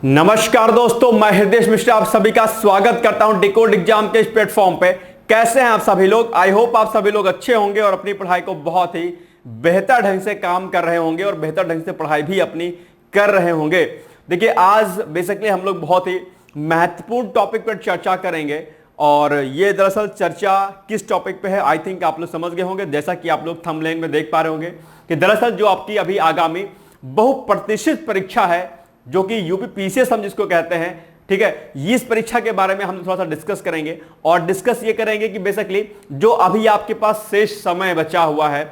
नमस्कार दोस्तों, मैं हृदय मिश्रा आप सभी का स्वागत करता हूं डिकोड एग्जाम के इस प्लेटफॉर्म पे। कैसे हैं आप सभी लोग? आई होप आप सभी लोग अच्छे होंगे और अपनी पढ़ाई को बहुत ही बेहतर ढंग से काम कर रहे होंगे और बेहतर ढंग से पढ़ाई भी अपनी कर रहे होंगे। देखिए, आज बेसिकली हम लोग बहुत ही महत्वपूर्ण टॉपिक पर चर्चा करेंगे और ये दरअसल चर्चा किस टॉपिक पे है आई थिंक आप लोग समझ गए होंगे। जैसा कि आप लोग थंबनेल में देख पा रहे होंगे कि दरअसल जो आपकी अभी आगामी बहुप्रतीक्षित परीक्षा है जो कि यूपी पीसीएस हम जिसको कहते हैं, ठीक है, इस परीक्षा के बारे में हम थोड़ा सा डिस्कस करेंगे और डिस्कस ये करेंगे कि बेसिकली जो अभी आपके पास शेष समय बचा हुआ है,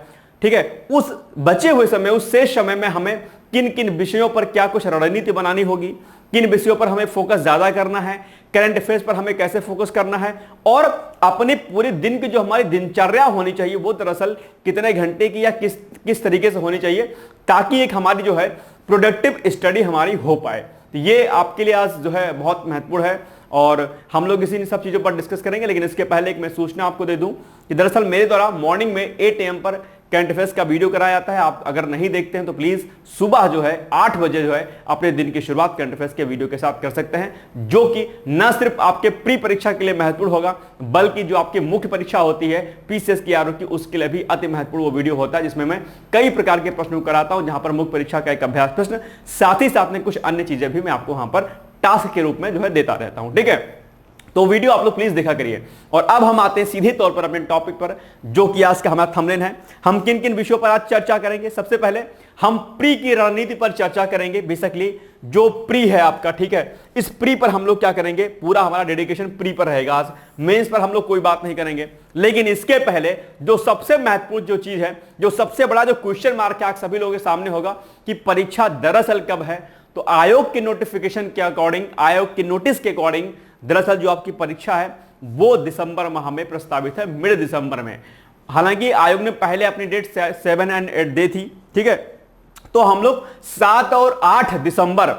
ठीक है, उस बचे हुए समय, उस शेष समय में हमें किन किन विषयों पर क्या कुछ रणनीति बनानी होगी, किन विषयों पर हमें फोकस ज्यादा करना है, करंट अफेयर्स पर हमें कैसे फोकस करना है और अपने पूरे दिन की जो हमारी दिनचर्या होनी चाहिए वो दरअसल कितने घंटे की या किस तरीके से होनी चाहिए ताकि एक हमारी जो है प्रोडक्टिव स्टडी हमारी हो पाए। तो ये आपके लिए आज जो है बहुत महत्वपूर्ण है और हम लोग इसी सब चीजों पर डिस्कस करेंगे। लेकिन इसके पहले एक मैं सूचना आपको दे दूं कि दरअसल मेरे द्वारा मॉर्निंग में 8 AM पर करंट अफेयर्स का वीडियो कराया जाता है। आप अगर नहीं देखते हैं तो प्लीज सुबह जो है 8 बजे जो है अपने दिन की शुरुआत करंट अफेयर्स के वीडियो के साथ कर सकते हैं, जो कि न सिर्फ आपके प्री परीक्षा के लिए महत्वपूर्ण होगा बल्कि जो आपकी मुख्य परीक्षा होती है पीसीएस की आरओ की, उसके लिए भी अति महत्वपूर्ण वो वीडियो होता है जिसमें मैं कई प्रकार के प्रश्नों कराता हूं, जहां पर मुख्य परीक्षा का एक अभ्यास प्रश्न साथ ही साथ में कुछ अन्य चीजें भी मैं आपको वहां पर टास्क के रूप में जो है देता रहता हूं। ठीक है, तो वीडियो आप लोग प्लीज देखा करिए। और अब हम आते हैं सीधे तौर पर अपने टॉपिक पर जो कि आज का हमारा थंबनेल है। हम किन किन विषयों पर आज चर्चा करेंगे? सबसे पहले हम प्री की रणनीति पर चर्चा करेंगे। बेसिकली जो प्री है आपका, ठीक है, इस प्री पर हम लोग क्या करेंगे, पूरा हमारा डेडिकेशन प्री पर रहेगा। आज मेंस पर हम लोग कोई बात नहीं करेंगे। लेकिन इसके पहले जो सबसे महत्वपूर्ण जो चीज है, जो सबसे बड़ा जो क्वेश्चन मार्क है आप सभी लोगों के सामने होगा कि परीक्षा दरअसल कब है। तो आयोग के नोटिफिकेशन के अकॉर्डिंग, आयोग की नोटिस के अकॉर्डिंग दरअसल जो आपकी परीक्षा है वो दिसंबर माह में प्रस्तावित है, मिड दिसंबर में। हालांकि आयोग ने पहले अपनी डेट 7 और 8 दी थी, ठीक है, तो हम लोग 7 और 8 दिसंबर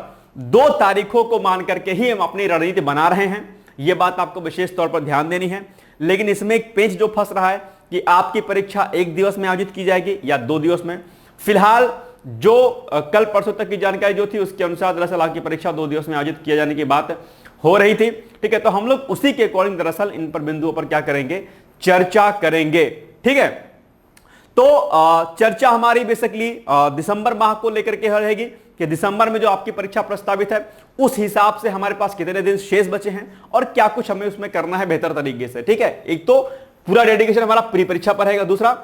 2 तारीखों को मान करके ही हम अपनी रणनीति बना रहे हैं। यह बात आपको विशेष तौर पर ध्यान देनी है। लेकिन इसमें एक पेच जो फंस रहा है कि आपकी परीक्षा 1 दिवस में आयोजित की जाएगी या 2 दिवस में। फिलहाल जो कल परसों तक की जानकारी जो थी उसके अनुसार दरअसल आपकी परीक्षा 2 दिवस में आयोजित किए जाने की बात हो रही थी, ठीक है। तो हम लोग उसी के अकॉर्डिंग दरअसल इन पर बिंदुओं पर क्या करेंगे, चर्चा करेंगे, ठीक है। तो चर्चा हमारी बेसिकली दिसंबर माह को लेकर के रहेगी कि दिसंबर में जो आपकी परीक्षा प्रस्तावित है उस हिसाब से हमारे पास कितने दिन शेष बचे हैं और क्या कुछ हमें उसमें करना है बेहतर तरीके से, ठीक है। एक तो पूरा डेडिकेशन हमारा प्री परीक्षा पर रहेगा, दूसरा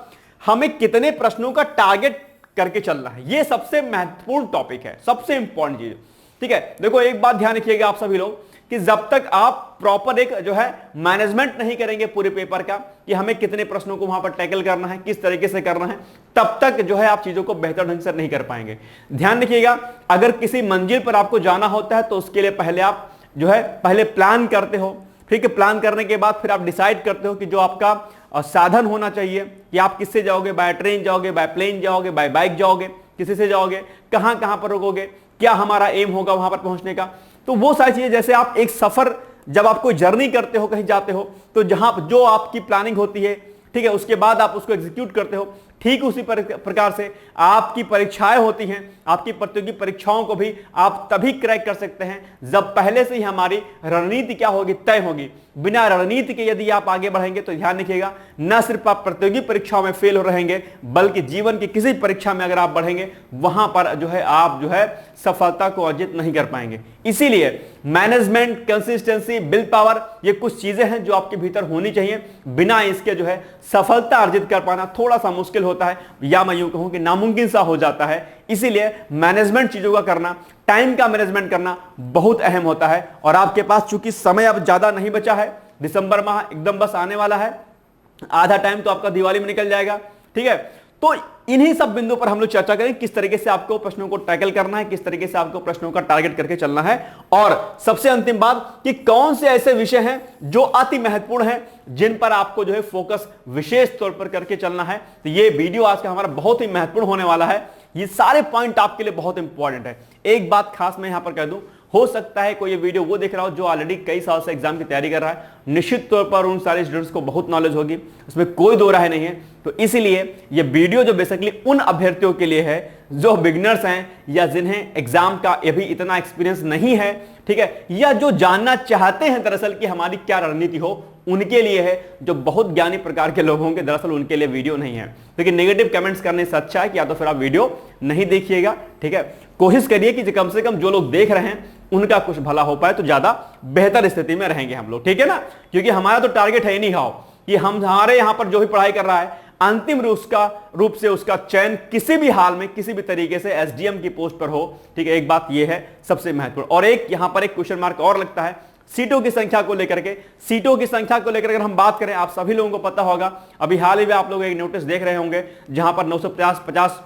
हमें कितने प्रश्नों का टारगेट करके चलना है। यह सबसे महत्वपूर्ण टॉपिक है, सबसे इंपॉर्टेंट चीज, ठीक है। देखो, एक बात ध्यान रखिएगा आप सभी लोग कि जब तक आप प्रॉपर एक जो है मैनेजमेंट नहीं करेंगे पूरे पेपर का कि हमें कितने प्रश्नों को वहां पर टैकल करना है, किस तरीके से करना है, तब तक जो है आप चीजों को बेहतर ढंग से नहीं कर पाएंगे। ध्यान रखिएगा, अगर किसी मंजिल पर आपको जाना होता है तो उसके लिए पहले आप जो है पहले प्लान करते हो, ठीक है। प्लान करने के बाद फिर आप डिसाइड करते हो कि जो आपका साधन होना चाहिए कि आप किससे जाओगे, बाय ट्रेन जाओगे, बाय प्लेन जाओगे, बाय बाइक जाओगे, किसी से जाओगे, कहां कहां पर रुकोगे, क्या हमारा एम होगा वहां पर पहुंचने का। तो वो सारी चीजें, जैसे आप एक सफर, जब आप कोई जर्नी करते हो, कहीं जाते हो, तो जहां जो आपकी प्लानिंग होती है, ठीक है, उसके बाद आप उसको एग्जीक्यूट करते हो, ठीक उसी प्रकार से आपकी परीक्षाएं होती हैं। आपकी प्रतियोगी परीक्षाओं को भी आप तभी क्रैक कर सकते हैं जब पहले से ही हमारी रणनीति क्या होगी, तय होगी। बिना रणनीति के यदि आप आगे बढ़ेंगे तो ध्यान रखिएगा, न सिर्फ आप प्रतियोगी परीक्षाओं में फेल हो रहेंगे बल्कि जीवन की किसी परीक्षा में अगर आप बढ़ेंगे वहां पर जो है आप जो है सफलता को अर्जित नहीं कर पाएंगे। इसीलिए मैनेजमेंट, कंसिस्टेंसी, विल पावर, ये कुछ चीजें हैं जो आपके भीतर होनी चाहिए। बिना इसके जो है सफलता अर्जित कर पाना थोड़ा सा मुश्किल होता है, या मैं यूं कहूं कि नामुमकिन सा हो जाता है। इसीलिए मैनेजमेंट चीजों का करना, टाइम का मैनेजमेंट करना बहुत अहम होता है। और आपके पास चूंकि समय अब ज्यादा नहीं बचा है, दिसंबर माह एकदम बस आने वाला है, आधा टाइम तो आपका दिवाली में निकल जाएगा, ठीक है। तो इन्हीं सब बिंदुओं पर हम लोग चर्चा करें किस तरीके से आपको प्रश्नों को टैकल करना है, किस तरीके से आपको प्रश्नों का टारगेट करके चलना है। और सबसे अंतिम बात कि कौन से ऐसे विषय हैं जो अति महत्वपूर्ण हैं जिन पर आपको जो है फोकस विशेष तौर पर करके चलना है। तो ये वीडियो आज का हमारा बहुत ही महत्वपूर्ण होने वाला है। ये सारे पॉइंट आपके लिए बहुत इंपॉर्टेंट है। एक बात खास मैं यहां पर कह दूं, हो सकता है कोई ये वीडियो वो देख रहा हो जो ऑलरेडी कई साल से एग्जाम की तैयारी कर रहा है, निश्चित तौर पर उन सारे स्टूडेंट्स को बहुत नॉलेज होगी, उसमें कोई दो राय नहीं है। तो इसीलिए ये वीडियो जो बेसिकली उन अभ्यर्थियों के लिए है जो बिगिनर्स हैं या जिन्हें एग्जाम का अभी इतना एक्सपीरियंस नहीं है, ठीक है, या जो जानना चाहते हैं दरअसल कि हमारी क्या रणनीति हो, उनके लिए है। जो बहुत ज्ञानी प्रकार के लोग होंगे दरअसल उनके लिए वीडियो नहीं है। लेकिन नेगेटिव कमेंट्स करने से अच्छा है कि या तो फिर आप वीडियो नहीं देखिएगा, ठीक है। कोशिश करिए कि कम से कम जो लोग देख रहे हैं उनका कुछ भला हो पाए, तो ज्यादा बेहतर स्थिति में रहेंगे हम लोग, ठीक है ना। क्योंकि हमारा तो टारगेट है ही नहीं हाउ कि हम हमारे यहां पर जो भी पढ़ाई कर रहा है अंतिम रूप से उसका चयन किसी भी हाल में किसी भी तरीके से एसडीएम की पोस्ट पर हो, ठीक है। एक बात यह है सबसे महत्वपूर्ण। और एक यहां पर एक क्वेश्चन मार्क और लगता है सीटों की संख्या को लेकर के। सीटों की संख्या को लेकर अगर हम बात करें, आप सभी लोगों को पता होगा, अभी हाल ही में आप लोग एक नोटिस देख रहे होंगे जहां पर 950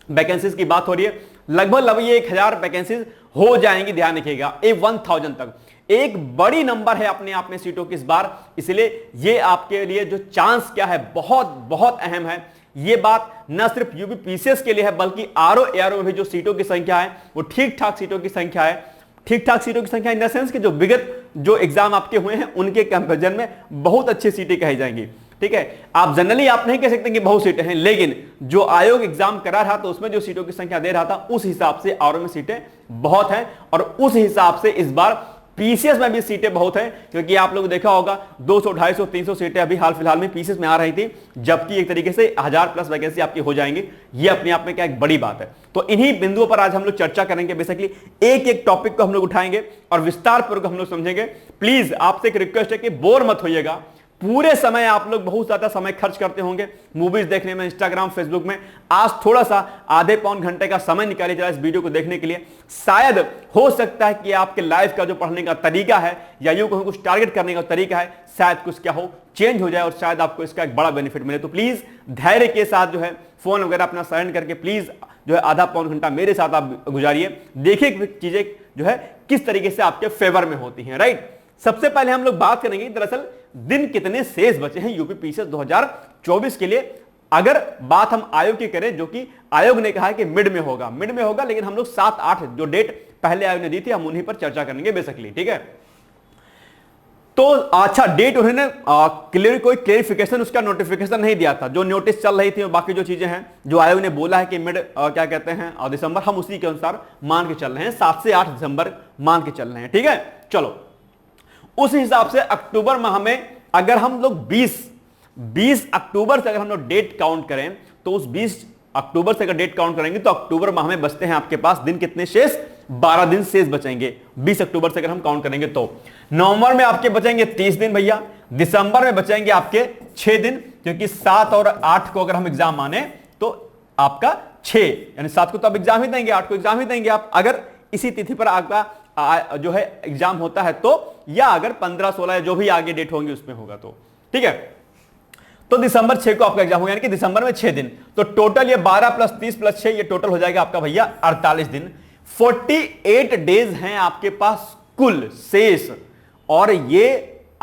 वैकेंसीज की बात हो रही है। लगभग 1000 वैकेंसीज हो जाएंगी, ध्यान रखिएगा, 1000 तक। एक बड़ी नंबर है अपने आप में सीटों की इस बार, इसलिए ये आपके लिए जो चांस क्या है बहुत बहुत अहम है। ये बात न सिर्फ यूपी पीसीएस के लिए है बल्कि आरओ एआरओ में भी जो सीटों की संख्या है वो ठीक ठाक सीटों की संख्या है। ठीक ठाक सीटों की संख्या इन द सेंस कि जो विगत जो एग्जाम आपके हुए हैं उनके कंपैरिजन में बहुत अच्छी सीटें कही जाएंगी, ठीक है। आप जनरली आप नहीं कह सकते कि बहुत सीटें हैं, लेकिन जो आयोग एग्जाम करा रहा था उसमें जो सीटों की संख्या दे रहा था उस हिसाब से आरओ में सीटें बहुत हैं। और उस हिसाब से इस बार पीसीएस में भी सीटें बहुत हैं, क्योंकि आप लोग देखा होगा 200, 250, 300 सीटें अभी हाल फिलहाल में पीसीएस में आ रही थी, जबकि एक तरीके से 1000 प्लस वैकेंसी आपकी हो जाएंगी। ये अपने आप में क्या एक बड़ी बात है। तो इन्हीं बिंदुओं पर आज हम लोग चर्चा करेंगे। बेसिकली एक एक टॉपिक को हम लोग उठाएंगे और विस्तार पूर्वक हम लोग समझेंगे। प्लीज आपसे एक रिक्वेस्ट है कि बोर मत होइएगा। पूरे समय आप लोग बहुत ज्यादा समय खर्च करते होंगे मूवीज देखने में, इंस्टाग्राम, फेसबुक में। आज थोड़ा सा आधे पौन घंटे का समय निकालिए जरा इस वीडियो को देखने के लिए। शायद हो सकता है कि आपके लाइफ का जो पढ़ने का तरीका है या यूं कहूं कुछ टारगेट करने का तरीका है, शायद कुछ क्या हो चेंज हो जाए और शायद आपको इसका एक बड़ा बेनिफिट मिले। तो प्लीज धैर्य के साथ जो है फोन वगैरह अपना साइलेंट करके प्लीज जो है आधा पौन घंटा मेरे साथ आप गुजारिए, देखिए चीजें जो है किस तरीके से आपके फेवर में होती हैं, राइट। सबसे पहले हम लोग बात करेंगे दरअसल दिन कितने शेष बचे हैं यूपी पीसीएस 2024 के लिए। अगर बात हम आयोग की करें, जो कि आयोग ने कहा है कि मिड में होगा, लेकिन हम लोग 7-8 जो डेट पहले आयोग ने दी थी हम उन्हीं पर चर्चा करेंगे बेसिकली, ठीक है। तो अच्छा, डेट उन्होंने कोई क्लेरिफिकेशन उसका नोटिफिकेशन नहीं दिया था। जो नोटिस चल रही थी और बाकी जो चीजें हैं जो आयोग ने बोला है कि मिड क्या कहते हैं दिसंबर, हम उसी के अनुसार मान के चल रहे हैं, 7 से 8 दिसंबर मान के चल रहे हैं, ठीक है। चलो उस हिसाब से अक्टूबर माह में अगर हम लोग 20 अक्टूबर से अगर हम लोग डेट काउंट करें, तो उस 20 अक्टूबर से अगर डेट काउंट करेंगे तो अक्टूबर माह में बचते हैं आपके पास दिन कितने शेष, 12 दिन शेष बचेंगे 20 अक्टूबर से अगर हम काउंट करेंगे तो। नवंबर में आपके बचेंगे 30 दिन भैया, दिसंबर में बचेंगे आपके 6 दिन, क्योंकि 7 और 8 को अगर हम एग्जाम माने तो आपका 6 यानी 7 को तो आप एग्जाम ही देंगे, 8 को एग्जाम ही देंगे आप, अगर इसी तिथि पर आपका जो है एग्जाम होता है तो, या अगर 15, 16 जो भी आगे डेट होंगी उसमें होगा तो, ठीक है। तो दिसंबर 6 को आपका एग्जाम होगा, यानी कि दिसंबर में 6 दिन। तो टोटल ये 12 + 30 + 6 ये टोटल हो जाएगा आपका भैया 48 दिन। 48 डेज हैं आपके पास कुल शेष। और ये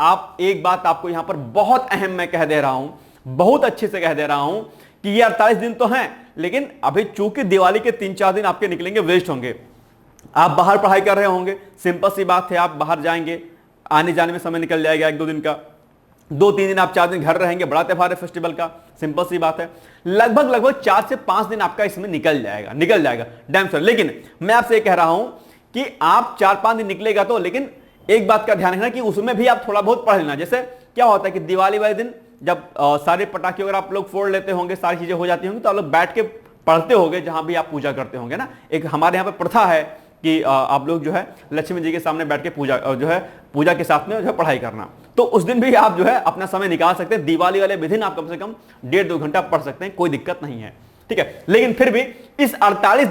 आप एक बात आपको यहां पर बहुत अहम मैं कह दे रहा हूं, बहुत अच्छे से कह दे रहा हूं कि ये 48 दिन तो हैं, लेकिन अभी चूंकि दिवाली के 3-4 दिन आपके निकलेंगे, वेस्ट होंगे। आप बाहर पढ़ाई कर रहे होंगे, सिंपल सी बात है, आप बाहर जाएंगे, आने जाने में समय निकल जाएगा 1-2 दिन का, 2-3 दिन आप 4 दिन घर रहेंगे, बड़ा त्योहार है फेस्टिवल का, सिंपल सी बात है। लगभग 4 से 5 दिन आपका इसमें निकल जाएगा डैम सर। लेकिन मैं आपसे कह रहा हूं कि आप 4-5 दिन निकलेगा तो, लेकिन एक बात का ध्यान रखना कि उसमें भी आप थोड़ा बहुत पढ़ लेना। जैसे क्या होता है कि दिवाली वाले दिन जब सारे पटाखे अगर आप लोग फोड़ लेते होंगे, सारी चीजें हो जाती होंगी, तो आप लोग बैठ के पढ़ते होंगे जहां भी आप पूजा करते होंगे ना। एक हमारे यहाँ पर प्रथा है कि आप लोग जो है लक्ष्मी जी के सामने बैठ के पूजा के साथ में जो है पढ़ाई करना। तो उस दिन भी आप जो है अपना समय निकाल सकते हैं। दिवाली वाले विधिन आप कम से कम 1.5-2 घंटा पढ़ सकते हैं, कोई दिक्कत नहीं है, ठीक है। लेकिन फिर भी इस 48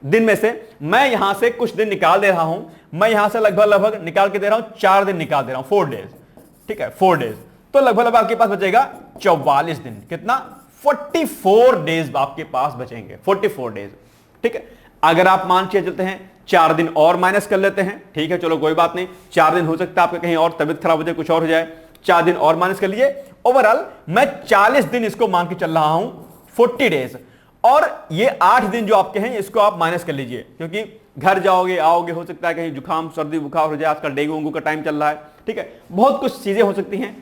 दिन में से मैं यहां से कुछ दिन निकाल दे रहा हूं। मैं यहां से लगभग निकाल के दे रहा हूं, 4 दिन निकाल दे रहा हूं, 4 डेज, ठीक है, 4 डेज। तो लगभग आपके पास बचेगा 44 दिन। कितना? 44 डेज आपके पास बचेंगे, 44 डेज, ठीक है। अगर आप मान के चलते हैं 4 दिन और माइनस कर लेते हैं, ठीक है, चलो कोई बात नहीं, 4 दिन हो सकता है आपका कहीं और तबियत खराब हो जाए, कुछ और हो जाए, 4 दिन और माइनस कर लीजिए। ओवरऑल मैं 40 दिन इसको मान के चल रहा हूं, 40 डेज। और ये 8 दिन जो आपके हैं इसको आप माइनस कर लीजिए, क्योंकि घर जाओगे आओगे, हो सकता है कहीं जुकाम सर्दी बुखार हो जाए, आजकल डेंगू वेंगू का टाइम चल रहा है, ठीक है, बहुत कुछ चीजें हो सकती हैं,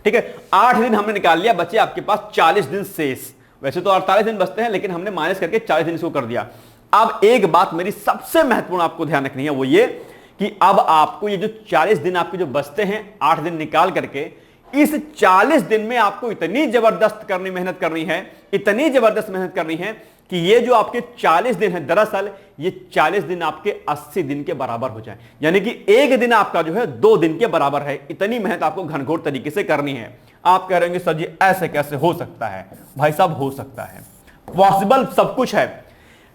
ठीक है। 8 दिन हमने निकाल लिया, बचे आपके पास 40 दिन शेष। वैसे तो 48 दिन बचते हैं, लेकिन हमने माइनस करके 40 दिन इसको कर दिया। अब एक बात मेरी सबसे महत्वपूर्ण आपको ध्यान रखनी है, वो ये कि अब आपको ये जो 40 दिन आपके जो बचते हैं 8 दिन निकाल करके, इस 40 दिन में आपको इतनी जबरदस्त मेहनत करनी है, इतनी जबरदस्त मेहनत करनी है कि ये जो आपके 40 दिन है, दरअसल ये 40 दिन आपके 80 दिन के बराबर हो जाए, यानी कि एक दिन आपका जो है 2 दिन के बराबर है। इतनी मेहनत आपको घनघोर तरीके से करनी है। आप कह रहे होंगे सर जी ऐसे कैसे हो सकता है? भाई साहब हो सकता है, पॉसिबल सब कुछ है।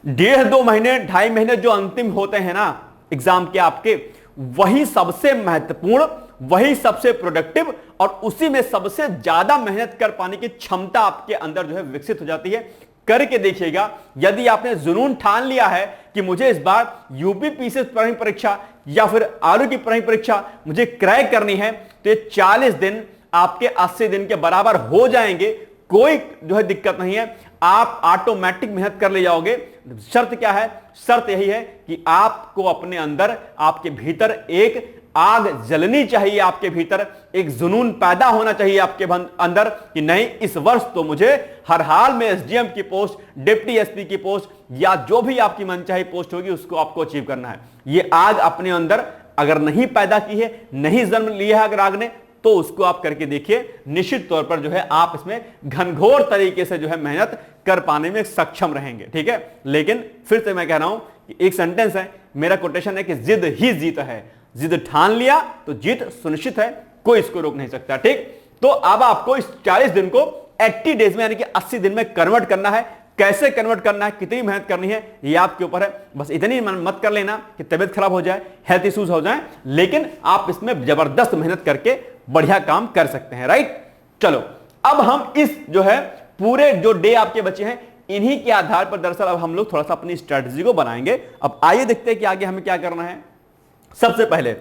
1.5-2 महीने 2.5 महीने जो अंतिम होते हैं ना एग्जाम के आपके, वही सबसे महत्वपूर्ण, वही सबसे प्रोडक्टिव, और उसी में सबसे ज्यादा मेहनत कर पाने की क्षमता आपके अंदर जो है विकसित हो जाती है। करके देखिएगा, यदि आपने जुनून ठान लिया है कि मुझे इस बार यूपी पीसीएस प्राइमरी परीक्षा या फिर आरओ की प्राइमरी परीक्षा मुझे क्रैक करनी है, तो ये 40 दिन आपके 80 दिन के बराबर हो जाएंगे, कोई जो है दिक्कत नहीं है, आप ऑटोमेटिक मेहनत कर ले जाओगे। शर्त क्या है? शर्त यही है कि आपको अपने अंदर, आपके भीतर एक आग जलनी चाहिए, आपके भीतर एक जुनून पैदा होना चाहिए आपके अंदर कि नहीं, इस वर्ष तो मुझे हर हाल में एसडीएम की पोस्ट, डिप्टी एसपी की पोस्ट, या जो भी आपकी मनचाही पोस्ट होगी उसको आपको अचीव करना है। ये आग अपने अंदर अगर नहीं पैदा की है, नहीं जन्म लिया है अगर आग ने, तो उसको आप करके देखिए, निश्चित तौर पर जो है आप इसमें घनघोर तरीके से जो है मेहनत कर पाने में सक्षम रहेंगे, ठीक है। लेकिन फिर से मैं कह रहा हूं कि एक सेंटेंस है, मेरा कोटेशन है कि जिद ही जीत है। जिद ठान लिया तो जीत सुनिश्चित है, कोई इसको रोक नहीं सकता, ठीक। तो अब आपको इस 40 दिन को 80 डेज में यानी कि 80 दिन में कन्वर्ट करना है। कैसे कन्वर्ट करना है, कितनी मेहनत करनी है, ये आपके ऊपर है। बस इतनी मत कर लेना कि तबीयत खराब हो जाए, हेल्थ इश्यूज हो जाए, लेकिन आप इसमें जबरदस्त मेहनत करके बढ़िया काम कर सकते हैं, राइट। चलो अब हम इस जो है पूरे जो डे आपके बचे हैं, इन्हीं के आधार पर दरअसल अब हम लोग थोड़ा सा अपनी स्ट्रेटजी को बनाएंगे। अब आइए देखते हैं कि आगे हमें क्या करना है। सबसे पहले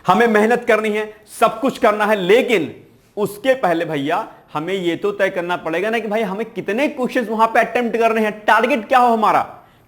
हमें मेहनत करनी है, सब कुछ करना है, लेकिन उसके पहले भैया हमें यह तो तय करना पड़ेगा ना कि भाई हमें कितने क्वेश्चंस वहां पे अटेम्प्ट करने हैं, टारगेट क्या हो हमारा।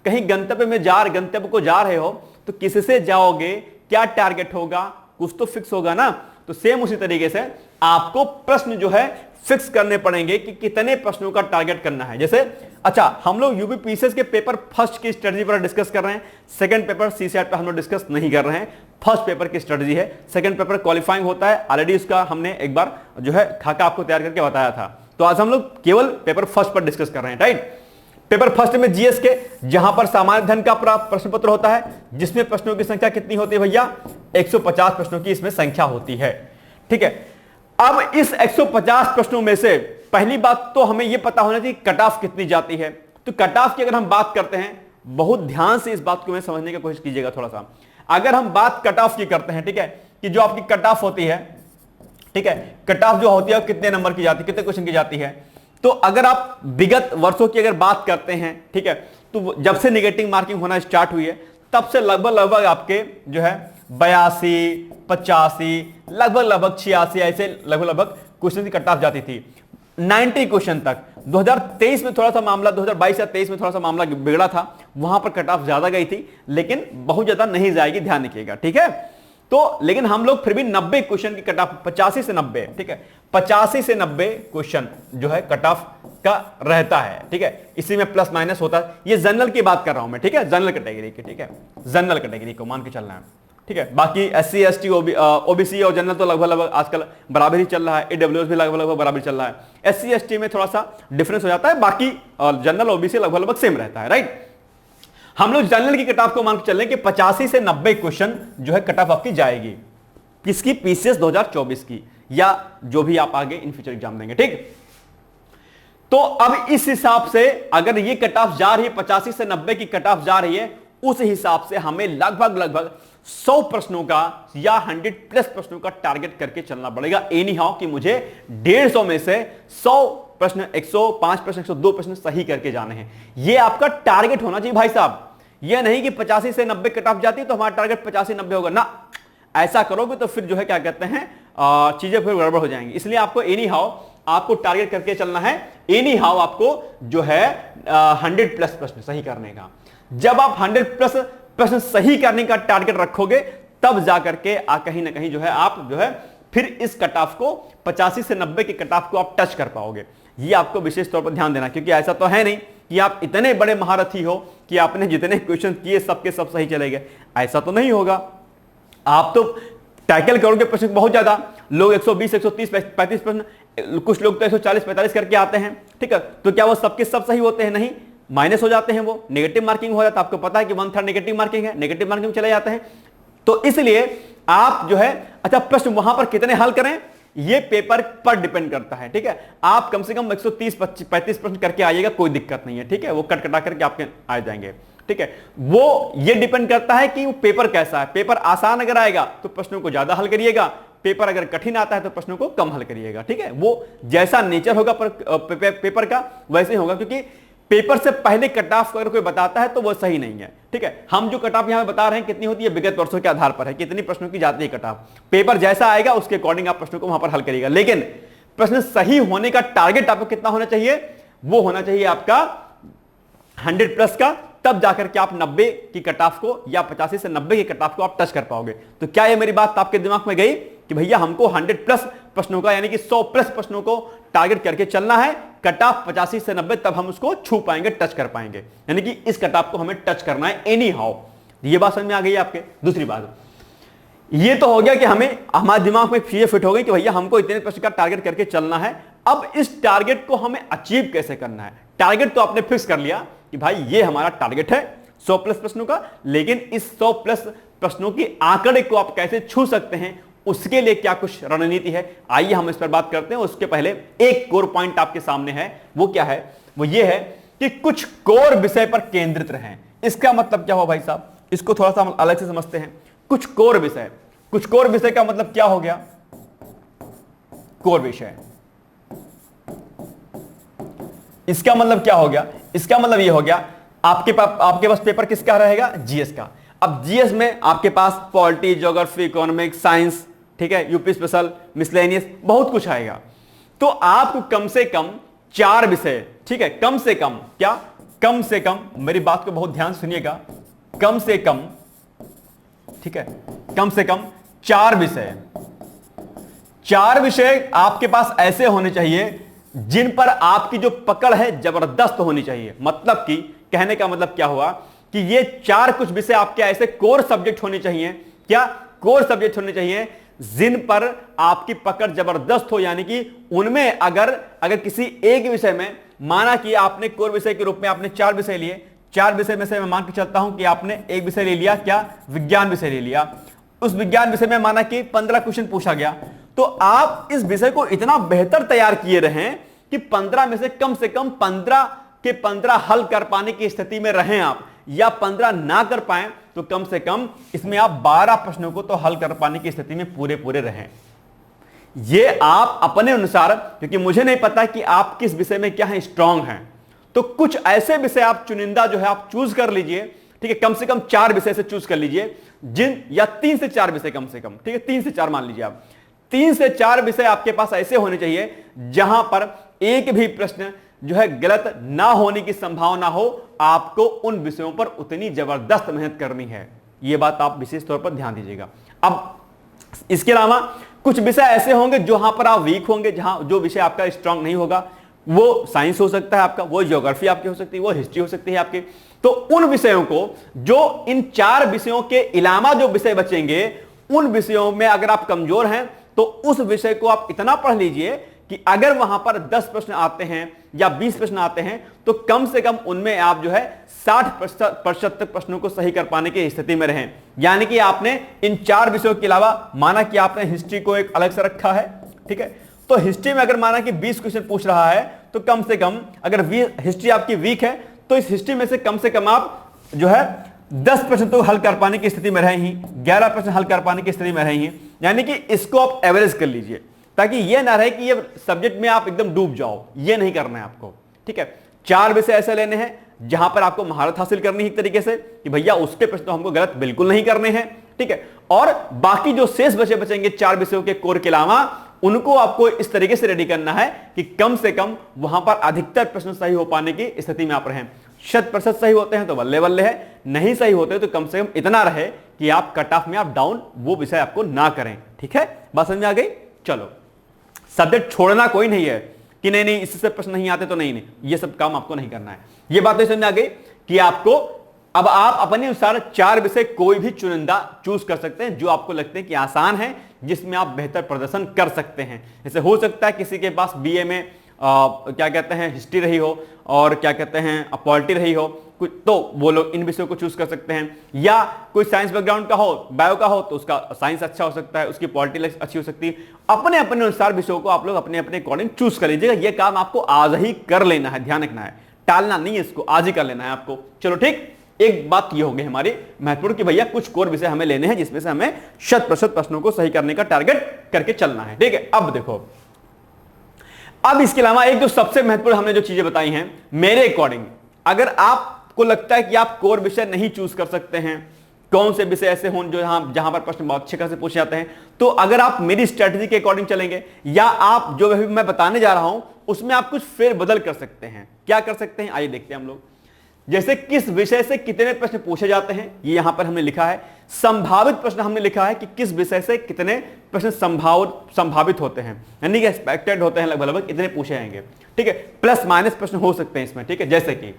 कहीं गंतव्य को जा रहे हो तो किससे जाओगे, क्या टारगेट होगा, कुछ तो फिक्स होगा ना। तो सेम उसी तरीके से आपको प्रश्न जो है फिक्स करने पड़ेंगे कि कितने प्रश्नों का टारगेट करना है। जैसे अच्छा, हम लोग यूपी पीसीएस के पेपर फर्स्ट की स्ट्रेटजी पर डिस्कस कर रहे हैं, सेकंड पेपर सीसैट पर हम लोग डिस्कस नहीं कर रहे हैं। फर्स्ट पेपर की स्ट्रेटजी है, सेकंड पेपर क्वालिफाइंग होता है, ऑलरेडी उसका हमने एक बार जो है खाका आपको तैयार करके बताया था। तो आज हम लोग केवल पेपर फर्स्ट पर डिस्कस कर रहे हैं, राइट। पेपर फर्स्ट में जीएस के, जहां पर सामान्य धन का प्रश्न पत्र होता है, जिसमें प्रश्नों की संख्या कितनी होती है भैया, 150 प्रश्नों की इसमें संख्या होती है, ठीक है। अब इस 150 प्रश्नों में से पहली बात तो हमें यह पता होना चाहिए कट ऑफ कितनी जाती है। तो कट ऑफ की अगर हम बात करते हैं, बहुत ध्यान से इस बात को मैं समझने की कोशिश कीजिएगा थोड़ा सा। अगर हम बात कट ऑफ की करते हैं, ठीक है, कि जो आपकी कट ऑफ होती है, ठीक है, कट ऑफ जो होती है कितने नंबर की जाती है, कितने क्वेश्चन की जाती है। तो अगर आप विगत वर्षों की अगर बात करते हैं, ठीक है, तो जब से नेगेटिव मार्किंग होना स्टार्ट हुई है तब से लगभग आपके जो है 82, 85, लगभग 86 ऐसे लगभग क्वेश्चन की कट ऑफ जाती थी 90 क्वेश्चन तक। 2023 में थोड़ा सा मामला, 2022 या 23 में थोड़ा सा मामला बिगड़ा था, वहां पर कट ऑफ ज्यादा गई थी, लेकिन बहुत ज्यादा नहीं जाएगी, ध्यान रखिएगा, ठीक है। तो लेकिन हम लोग फिर भी 90 क्वेश्चन की कट ऑफ, 85 से 90, ठीक है, 85 से 90 क्वेश्चन जो है कट ऑफ का रहता है, ठीक है। इसी में प्लस माइनस होता है। ये जनरल की बात कर रहा हूं मैं, ठीक है, जनरल कैटेगरी की, ठीक है, जनरल कैटेगरी को मान के चलना है, ठीक है। बाकी एससी एसटी ओबीसी और जनरल तो लगभग आजकल बराबर ही चल रहा है, ईडब्ल्यूएस भी लगभग बराबर चल रहा है। एससी एसटी में थोड़ा सा डिफरेंस हो जाता है, बाकी जनरल ओबीसी लगभग सेम रहता है, राइट। हम लोग जनरल की कट ऑफ को मान के चल रहे हैं कि 85 से 90 क्वेश्चन जो है कट ऑफ आपकी जाएगी, किसकी, पीसीएस 2024 की, या जो भी आप आगे इन फ्यूचर एग्जाम देंगे, ठीक। तो अब इस हिसाब से अगर ये कट ऑफ जा रही है, 85 से 90 की कट ऑफ जा रही है, उस हिसाब से हमें लगभग 100 प्रश्नों का या 100 प्लस प्रश्नों का टारगेट करके चलना पड़ेगा। एनी हाउ कि मुझे 150 में से 100 प्रश्न, 105 प्रश्न, 102 प्रश्न सही करके जाने हैं। यह आपका टारगेट होना चाहिए भाई साहब। यह नहीं कि 85 से 90 कट ऑफ जाती है तो हमारा टारगेट 85 से 90 होगा ना। ऐसा करोगे तो फिर जो है क्या कहते हैं, चीजें फिर गड़बड़ हो जाएंगी। इसलिए आपको एनी हाउ आपको टारगेट करके चलना है एनी हाउ, आपको जो है 100 प्लस प्रश्न सही करने का। जब आप 100 प्लस प्रश्न सही करने का टारगेट रखोगे तब जाकर के कहीं ना कहीं जो है आप जो है फिर इस कट ऑफ को 85 से 90 के कट ऑफ को आप टच कर पाओगे। ये आपको विशेष तौर पर ध्यान देना, क्योंकि ऐसा तो है नहीं कि आप इतने बड़े महारथी हो कि आपने जितने क्वेश्चन किए सबके सब सही चले गए, ऐसा तो नहीं होगा। आप तो टैकल करोगे प्रश्न बहुत ज्यादा, लोग 120 130 35 प्रश्न, कुछ लोग तो 140 45 करके आते हैं, ठीक है, तो क्या वो सबके सब सही होते हैं? नहीं, माइनस हो जाते हैं, वो नेगेटिव मार्किंग हो जाता है। आपको पता है कि 1/3 नेगेटिव मार्किंग है, नेगेटिव मार्किंग चले जाते हैं। तो इसलिए आप जो है अच्छा प्रश्न वहां पर कितने हल करें ये पेपर पर डिपेंड करता है, ठीक है। आप कम से कम 130 35 प्रश्न करके आइएगा, कोई दिक्कत नहीं है, ठीक है, वो कट कटा करके आपके आ जाएंगे, ठीक है। वो ये डिपेंड करता है कि वो पेपर कैसा है। पेपर आसान अगर आएगा तो प्रश्नों को ज्यादा हल करिएगा, पेपर अगर कठिन आता है तो प्रश्नों को कम हल करिएगा, ठीक है। वो जैसा नेचर होगा पेपर का वैसे ही होगा, क्योंकि पेपर से पहले कट ऑफ अगर कोई बताता है तो वो सही नहीं है, ठीक है। हम जो कट ऑफ यहां बता रहे हैं कितनी होती है विगत वर्षों के आधार पर है, कितनी प्रश्नों की जाती है कट ऑफ। पेपर जैसा आएगा उसके अकॉर्डिंग आप प्रश्नों को वहां पर हल करिएगा, लेकिन प्रश्न सही होने का टारगेट आपको कितना होना चाहिए? वो होना चाहिए आपका 100 प्लस का, तब जाकर के आप 90 की कट ऑफ को या 85 से 90 की कट ऑफ को आप टच कर पाओगे। तो क्या ये मेरी बात आपके दिमाग में गई कि भैया हमको 100 प्लस प्रश्नों का यानी कि 100 प्लस प्रश्नों को टारगेट करके चलना है, कट ऑफ 85 से 90 तब हम उसको छू पाएंगे, टच कर पाएंगे, यानी कि इस कट ऑफ को हमें टच करना है एनी हाउ। ये बात समझ में आ गई आपके? दूसरी बात ये तो हो गया कि हमें हमारे दिमाग में चीजें फिट हो गई कि भैया हमको इतने प्रश्न का टारगेट करके चलना है। अब इस टारगेट को हमें अचीव कैसे करना है? टारगेट तो आपने फिक्स कर लिया कि भाई ये हमारा टारगेट है 100 प्लस प्रश्नों का, लेकिन इस 100 प्लस प्रश्नों की आंकड़े को आप कैसे छू सकते हैं, उसके लिए क्या कुछ रणनीति है, आइए हम इस पर बात करते हैं। उसके पहले एक कोर पॉइंट आपके सामने है, वो क्या है? वो ये है कि कुछ कोर विषय पर केंद्रित रहें। इसका मतलब क्या हुआ भाई साहब? इसको थोड़ा सा हम अलग से समझते हैं। कुछ कोर विषय, कुछ कोर विषय का मतलब क्या हो गया? कोर विषय, इसका मतलब क्या हो गया? इसका मतलब ये हो गया आपके पास पेपर किसका रहेगा? जीएस का। अब जीएस में आपके पास पॉलिटी, ज्योग्राफी, इकोनॉमिक्स, साइंस, ठीक है, यूपी स्पेशल, मिसलेनियस, बहुत कुछ आएगा। तो आपको कम से कम 4 विषय, ठीक है, कम से कम, क्या कम से कम, मेरी बात को बहुत ध्यान सुनिएगा, कम से कम, ठीक है, कम से कम 4 विषय, 4 विषय आपके पास ऐसे होने चाहिए जिन पर आपकी जो पकड़ है जबरदस्त होनी चाहिए। मतलब कि कहने का मतलब क्या हुआ कि ये 4 कुछ विषय आपके ऐसे कोर सब्जेक्ट होने चाहिए। क्या कोर सब्जेक्ट होने चाहिए? जिन पर आपकी पकड़ जबरदस्त हो, यानी कि उनमें अगर किसी एक विषय में, माना कि आपने कोर विषय के रूप में आपने 4 विषय लिए, 4 विषय में से मैं मान के चलता हूं कि आपने एक विषय ले लिया, क्या? विज्ञान विषय ले लिया। उस विज्ञान विषय में माना कि 15 क्वेश्चन पूछा गया, तो आप इस विषय को इतना बेहतर तैयार किए रहें कि 15 में से कम 15 के 15 हल कर पाने की स्थिति में रहें आप, या 15 ना कर पाए तो कम से कम इसमें आप 12 प्रश्नों को तो हल कर पाने की स्थिति में पूरे रहें। ये आप अपने अनुसार, क्योंकि मुझे नहीं पता कि आप किस विषय में क्या है स्ट्रांग हैं, तो कुछ ऐसे विषय आप चुनिंदा जो है आप चूज कर लीजिए, ठीक है, कम से कम 4 विषय से चूज कर लीजिए, जिन, या 3 से 4 विषय कम से कम, ठीक है, 3 से 4 मान लीजिए आप, 3 से 4 विषय आपके पास ऐसे होने चाहिए जहां पर एक भी प्रश्न जो है गलत ना होने की संभावना हो। आपको उन विषयों पर उतनी जबरदस्त मेहनत करनी है, यह बात आप विशेष तौर पर ध्यान दीजिएगा। अब इसके अलावा कुछ विषय ऐसे होंगे जहां पर आप वीक होंगे, जहां जो विषय आपका स्ट्रांग नहीं होगा, वो साइंस हो सकता है आपका, वो ज्योग्राफी आपकी हो सकती है, वो हिस्ट्री हो सकती है आपकी। तो उन विषयों को, जो इन 4 विषयों के अलावा जो विषय बचेंगे, उन विषयों में अगर आप कमजोर हैं तो उस विषय को आप इतना पढ़ लीजिए कि अगर वहां पर 10 प्रश्न आते हैं या 20 प्रश्न आते हैं तो कम से कम उनमें आप जो है 60% तक प्रश्नों को सही कर पाने की स्थिति में रहें। यानी कि आपने इन 4 विषयों के अलावा, माना कि आपने हिस्ट्री को एक अलग से रखा है, ठीक है, तो हिस्ट्री में अगर माना कि 20 क्वेश्चन पूछ रहा है तो कम से कम, अगर हिस्ट्री आपकी वीक है तो इस हिस्ट्री में से कम आप जो है 10 प्रश्न तो हल कर पाने की स्थिति में रहे ही, 11 प्रश्न हल कर पाने की स्थिति में रहे ही। यानी कि इसको आप एवरेज कर लीजिए, ताकि यह ना रहे कि ये सब्जेक्ट में आप एकदम डूब जाओ, ये नहीं करना है आपको, ठीक है। 4 विषय ऐसे लेने हैं जहां पर आपको महारत हासिल करनी है एक तरीके से कि भैया उसके प्रश्न तो हमको गलत बिल्कुल नहीं करने हैं, ठीक है। और बाकी जो शेष बचेंगे 4 विषयों के कोर के अलावा, उनको आपको इस तरीके से रेडी करना है कि कम से कम वहां पर अधिकतर प्रश्न सही हो पाने की स्थिति में आप रहें। 100% सही होते हैं तो बल्ले बल्ले है, नहीं सही होते तो कम से कम इतना रहे कि आप कट ऑफ में आप डाउन वो विषय आपको ना करें। ठीक है, बात समझ में आ गई? चलो, सब्जेक्ट छोड़ना कोई नहीं है कि नहीं नहीं इससे प्रश्न नहीं आते तो नहीं, ये सब काम आपको नहीं करना है। ये बात तो समझ में आ गई कि आपको अब आप अपने अनुसार 4 विषय कोई भी चुनिंदा चूज कर सकते हैं जो आपको लगते हैं कि आसान है, जिसमें आप बेहतर प्रदर्शन कर सकते हैं। जैसे हो सकता है किसी के पास बीए में क्या कहते हैं हिस्ट्री रही हो और क्या कहते हैं पॉलिटी रही हो कुछ, तो वो लोग इन विषयों को चूज कर सकते हैं। या कोई साइंस बैकग्राउंड का हो, बायो का हो, तो उसका साइंस अच्छा हो सकता है, उसकी पॉलिटी अच्छी हो सकती है। अपने अपने अनुसार विषयों को आप लोग अपने अपने अकॉर्डिंग चूज कर लीजिएगा। यह काम आपको आज ही कर लेना है, ध्यान रखना है, टालना नहीं है, इसको आज ही कर लेना है आपको। चलो ठीक, एक बात ये होगी हमारी महत्वपूर्ण कि भैया कुछ कोर विषय हमें लेने हैं जिसमें से हमें 100% प्रश्नों को सही करने का टारगेट करके चलना है। ठीक है, अब देखो, अब इसके अलावा एक जो सबसे महत्वपूर्ण हमने जो चीजें बताई हैं मेरे अकॉर्डिंग, अगर आपको लगता है कि आप कोर विषय नहीं चूज कर सकते हैं, कौन से विषय ऐसे हों जो जहां पर प्रश्न बहुत अच्छे खासे पूछे जाते हैं, तो अगर आप मेरी स्ट्रेटजी के अकॉर्डिंग चलेंगे या आप जो मैं बताने जा रहा हूं उसमें आप कुछ फेरबदल कर सकते हैं। क्या कर सकते हैं, आइए देखते हैं हम लोग। जैसे किस विषय से कितने प्रश्न पूछे जाते हैं, ये यहां पर हमने लिखा है। संभावित प्रश्न हमने लिखा है कि किस विषय से कितने प्रश्न संभावित होते हैं, यानी कि एक्सपेक्टेड होते हैं, लगभग इतने पूछे जाएंगे। ठीक है, प्लस माइनस प्रश्न हो सकते हैं इसमें। ठीक है, जैसे कि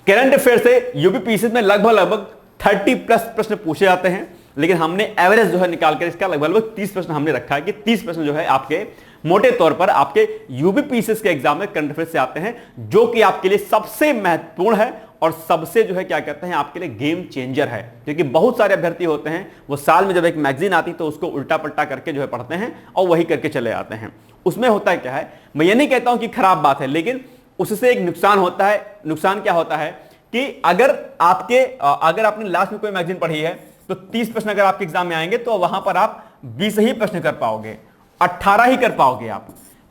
करंट अफेयर से यूपीपीएससी में लगभग 30 प्लस प्रश्न पूछे जाते हैं, लेकिन हमने एवरेज जो है निकालकर इसका लगभग 30 प्रश्न हमने रखा है कि 30 प्रश्न जो है आपके मोटे तौर पर आपके यूपीपीएससी के एग्जाम में करंट अफेयर से आते हैं, जो कि आपके लिए सबसे महत्वपूर्ण है और सबसे जो है क्या कहते हैं आपके लिए गेम चेंजर है। क्योंकि बहुत सारे अभ्यर्थी होते हैं वो साल में जब एक मैगजीन आती तो उसको उल्टा पलटा करके जो है पढ़ते हैं और वही करके चले आते हैं। उसमें होता है क्या है, मैं ये नहीं कहता हूं कि खराब बात है, लेकिन उससे एक नुकसान होता है। नुकसान क्या होता है कि अगर आपने लास्ट में कोई मैगजीन पढ़ी है तो 30 प्रश्न अगर आपके एग्जाम में आएंगे तो वहां पर आप 20 ही प्रश्न कर पाओगे, 18 ही कर पाओगे आप।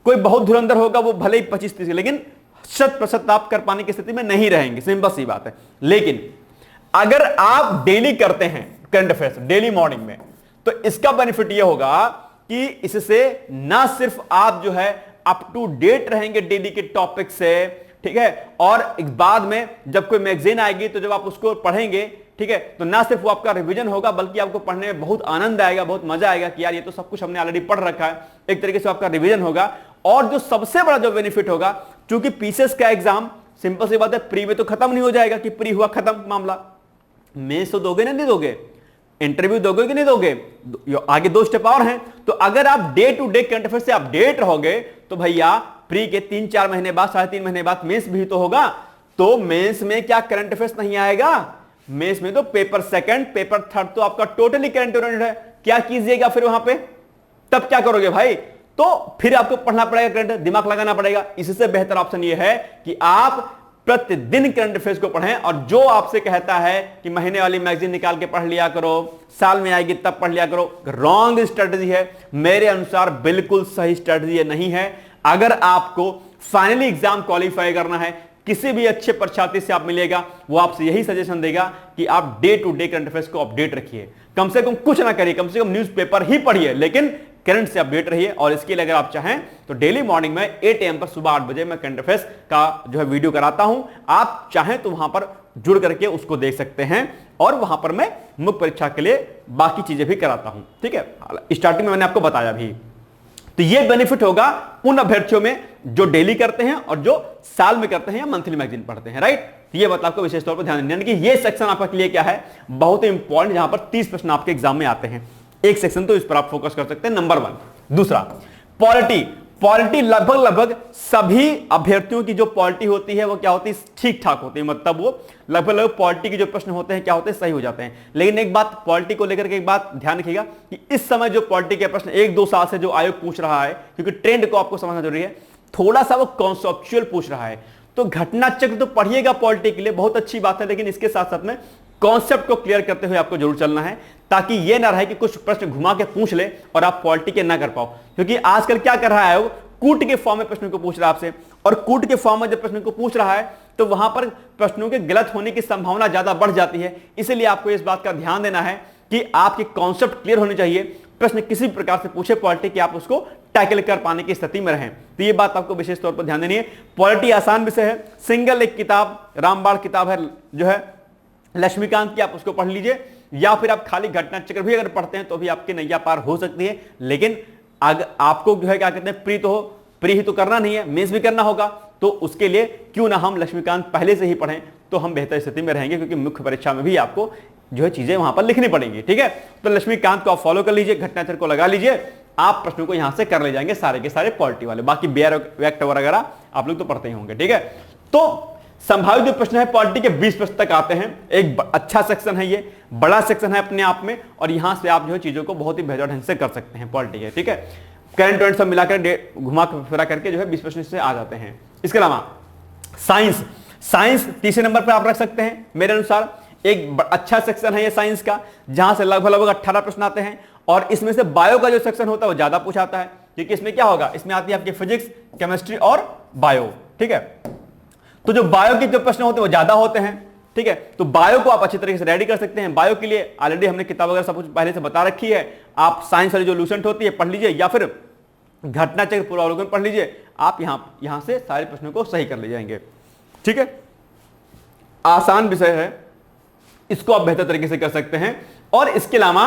कोई बहुत धुरंधर होगा वो भले ही 25-30, लेकिन 100% आप कर पाने की स्थिति में नहीं रहेंगे, सिंपल सी बात है। लेकिन अगर आप डेली करते हैं करंट अफेयर्स डेली मॉर्निंग में, तो इसका बेनिफिट यह होगा कि इससे ना सिर्फ आप जो है अप टू डेट रहेंगे डेली के टॉपिक से, ठीक है, और बाद में जब कोई मैगजीन आएगी तो जब आप उसको पढ़ेंगे, ठीक है, तो ना सिर्फ वो आपका रिवीजन होगा बल्कि आपको पढ़ने में बहुत आनंद आएगा, बहुत मजा आएगा कि यार ये तो सब कुछ हमने ऑलरेडी पढ़ रखा है। एक तरीके से आपका रिवीजन होगा। और जो सबसे बड़ा जो बेनिफिट होगा, क्योंकि पीसीएस का एग्जाम सिंपल सी बात है, प्री में तो खत्म नहीं हो जाएगा कि प्री हुआ खत्म मामला। मेंस तो दोगे ना, नहीं दोगे, इंटरव्यू दोगे कि नहीं दोगे, आगे 2 स्टेप और हैं। तो अगर आप day to day current affair से अपडेट रहोगे तो भैया प्री के 3-4 महीने बाद, 3.5 महीने बाद मेंस भी तो होगा। तो मेंस में क्या करंट अफेयर्स नहीं आएगा? मेंस में तो पेपर सेकंड, पेपर थर्ड तो आपका टोटली करंट ओरिएंटेड है। क्या कीजिएगा फिर वहां पे, तब क्या करोगे भाई? तो फिर आपको पढ़ना पड़ेगा, करंट दिमाग लगाना पड़ेगा। इससे बेहतर ऑप्शन ये है कि आप प्रतिदिन करंट अफेयर्स को पढ़ें, और जो आपसे कहता है कि महीने वाली मैगजीन निकाल के पढ़ लिया करो, साल में आएगी तब पढ़ लिया करो, रॉन्ग स्ट्रेटजी है। मेरे अनुसार बिल्कुल सही स्ट्रेटजी ये नहीं है। अगर आपको फाइनली एग्जाम क्वालिफाई करना है, किसी भी अच्छे परीक्षार्थी से आप मिलेगा, वो आपसे यही सजेशन देगा कि आप day to day current affairs को अपडेट रखिए। कम से कम कुछ ना करिए, कम से कम न्यूज़पेपर ही पढ़िए, लेकिन करंट से अपडेट रहिए। और इसके लिए अगर आप चाहें तो डेली मॉर्निंग में 8 AM पर सुबह 8 बजे मैं करंट अफेयर्स का जो है वीडियो कराता हूं। आप चाहें तो वहां पर जुड़ करके उसको देख सकते हैं, और वहां पर मैं मुख्य परीक्षा के लिए बाकी चीजें भी कराता हूं। ठीक है, स्टार्टिंग में मैंने आपको बताया भी। तो ये बेनिफिट होगा उन अभ्यर्थियों में जो डेली करते हैं और जो साल में करते हैं या मंथली मैगजीन पढ़ते हैं, राइट। तो ये बात आपको विशेष तौर पर ध्यान देना कि ये सेक्शन आपके लिए क्या है, बहुत ही इंपॉर्टेंट, जहां पर 30 प्रश्न आपके एग्जाम में आते हैं। एक सेक्शन तो इस पर आप फोकस कर सकते हैं, नंबर 1। दूसरा, पॉलिटी। पॉलिटी लगभग सभी अभ्यर्थियों की जो पॉलिटी होती है वो क्या होती है, ठीक ठाक होती है। मतलब वो लगभग पॉलिटी के जो प्रश्न होते हैं क्या होते हैं, सही हो जाते हैं। लेकिन एक बात पॉलिटी को लेकर के एक बात ध्यान रखिएगा कि इस समय जो पॉलिटी के प्रश्न 1-2 साल से जो आयोग पूछ रहा है, क्योंकि ट्रेंड को आपको समझना जरूरी है, थोड़ा सा वो कॉन्सेप्चुअल पूछ रहा है। तो घटना चक्र तो पढ़िएगा पॉलिटी के लिए, बहुत अच्छी बात है, लेकिन इसके साथ साथ में कॉन्सेप्ट को क्लियर करते हुए आपको जरूर चलना है, ताकि यह ना रहे कि कुछ प्रश्न घुमा के पूछ ले और आप पॉलिटी के ना कर पाओ। क्योंकि आजकल क्या कर रहा है आयोग, कूट के फॉर्म में प्रश्न को पूछ रहा है आपसे, और कूट के फॉर्म में जब प्रश्न को पूछ रहा है तो वहां पर प्रश्नों के गलत होने की संभावना ज्यादा बढ़ जाती है। इसलिए आपको इस बात का ध्यान देना है कि आपके कॉन्सेप्ट क्लियर होने चाहिए। प्रश्न किसी प्रकार से पूछे पॉलिटी कि आप उसको टैकल कर पाने की स्थिति में रहें। तो ये बात आपको विशेष तौर पर ध्यान देनी है। पॉलिटी आसान विषय है, सिंगल एक किताब रामबाण किताब है जो है लक्ष्मीकांत की, आप उसको पढ़ लीजिए, या फिर आप खाली घटना चक्र भी अगर पढ़ते हैं तो भी आपकी नैया पार हो सकती है। लेकिन अगर आपको जो है क्या कहते हैं प्री ही तो करना नहीं है, मेंस भी करना होगा, तो उसके लिए क्यों ना हम लक्ष्मीकांत पहले से ही पढ़ें, तो हम बेहतर स्थिति में रहेंगे, क्योंकि मुख्य परीक्षा में भी आपको जो है चीजें वहां पर लिखनी पड़ेंगी। ठीक है, तो लक्ष्मीकांत को आप फॉलो कर लीजिए, घटनाचक्र को लगा लीजिए, आप प्रश्नों को यहां से कर ले जाएंगे सारे के सारे पॉलिटी वाले। बाकी बेयर वेक्टर वगैरह आप लोग तो पढ़ते ही होंगे। ठीक है, तो संभावित जो प्रश्न है पॉलिटी के 20 प्रश्न तक आते हैं। एक अच्छा सेक्शन है, ये बड़ा सेक्शन है अपने आप में, और यहां से आप जो है चीजों को बहुत ही बेहतर ढंग से कर सकते हैं पॉलिटी के। ठीक है, करंट इवेंट सब मिलाकर घुमा फिरा करके जो है 20 प्रश्न से आ जाते हैं। इसके अलावा साइंस तीसरे नंबर पर आप रख सकते हैं मेरे अनुसार। एक अच्छा सेक्शन है ये साइंस का, जहां से लगभग 18 प्रश्न आते हैं, और इसमें से बायो का जो सेक्शन होता है वो ज्यादा पूछाता है, क्योंकि इसमें क्या होगा, इसमें आती है आपकी फिजिक्स, केमिस्ट्री और बायो। ठीक है, तो जो बायो के जो प्रश्न होते हैं वो ज्यादा होते हैं। ठीक है, तो बायो को आप अच्छी तरीके से रेडी कर सकते हैं। बायो के लिए ऑलरेडी हमने किताब वगैरह सब कुछ पहले से बता रखी है। आप साइंस वाली जो लूसेंट होती है पढ़ लीजिए, या फिर घटनाचक्र पूर्वावलोकन पढ़ लीजिए, आप यहां से सारे प्रश्नों को सही कर ले जाएंगे। ठीक है, आसान विषय है, इसको आप बेहतर तरीके से कर सकते हैं। और इसके अलावा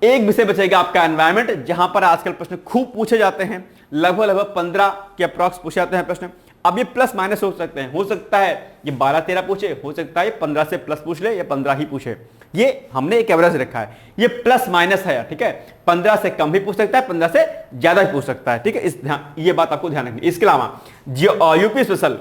एक विषय बचेगा आपका एनवायरमेंट, जहां पर आजकल प्रश्न खूब पूछे जाते हैं, लगभग 15 के अप्रॉक्स पूछे जाते हैं प्रश्न। अब ये प्लस माइनस हो सकते हैं, हो सकता है ये 12-13 पूछे, हो सकता है 15 से प्लस पूछ ले या 15 ही पूछे, ये हमने एक एवरेज रखा है, ये प्लस माइनस है। ठीक है, 15 से कम भी पूछ सकता है, 15 से ज्यादा भी पूछ सकता है। ठीक है, ये बात आपको ध्यान रखनी। इसके अलावा यूपी स्पेशल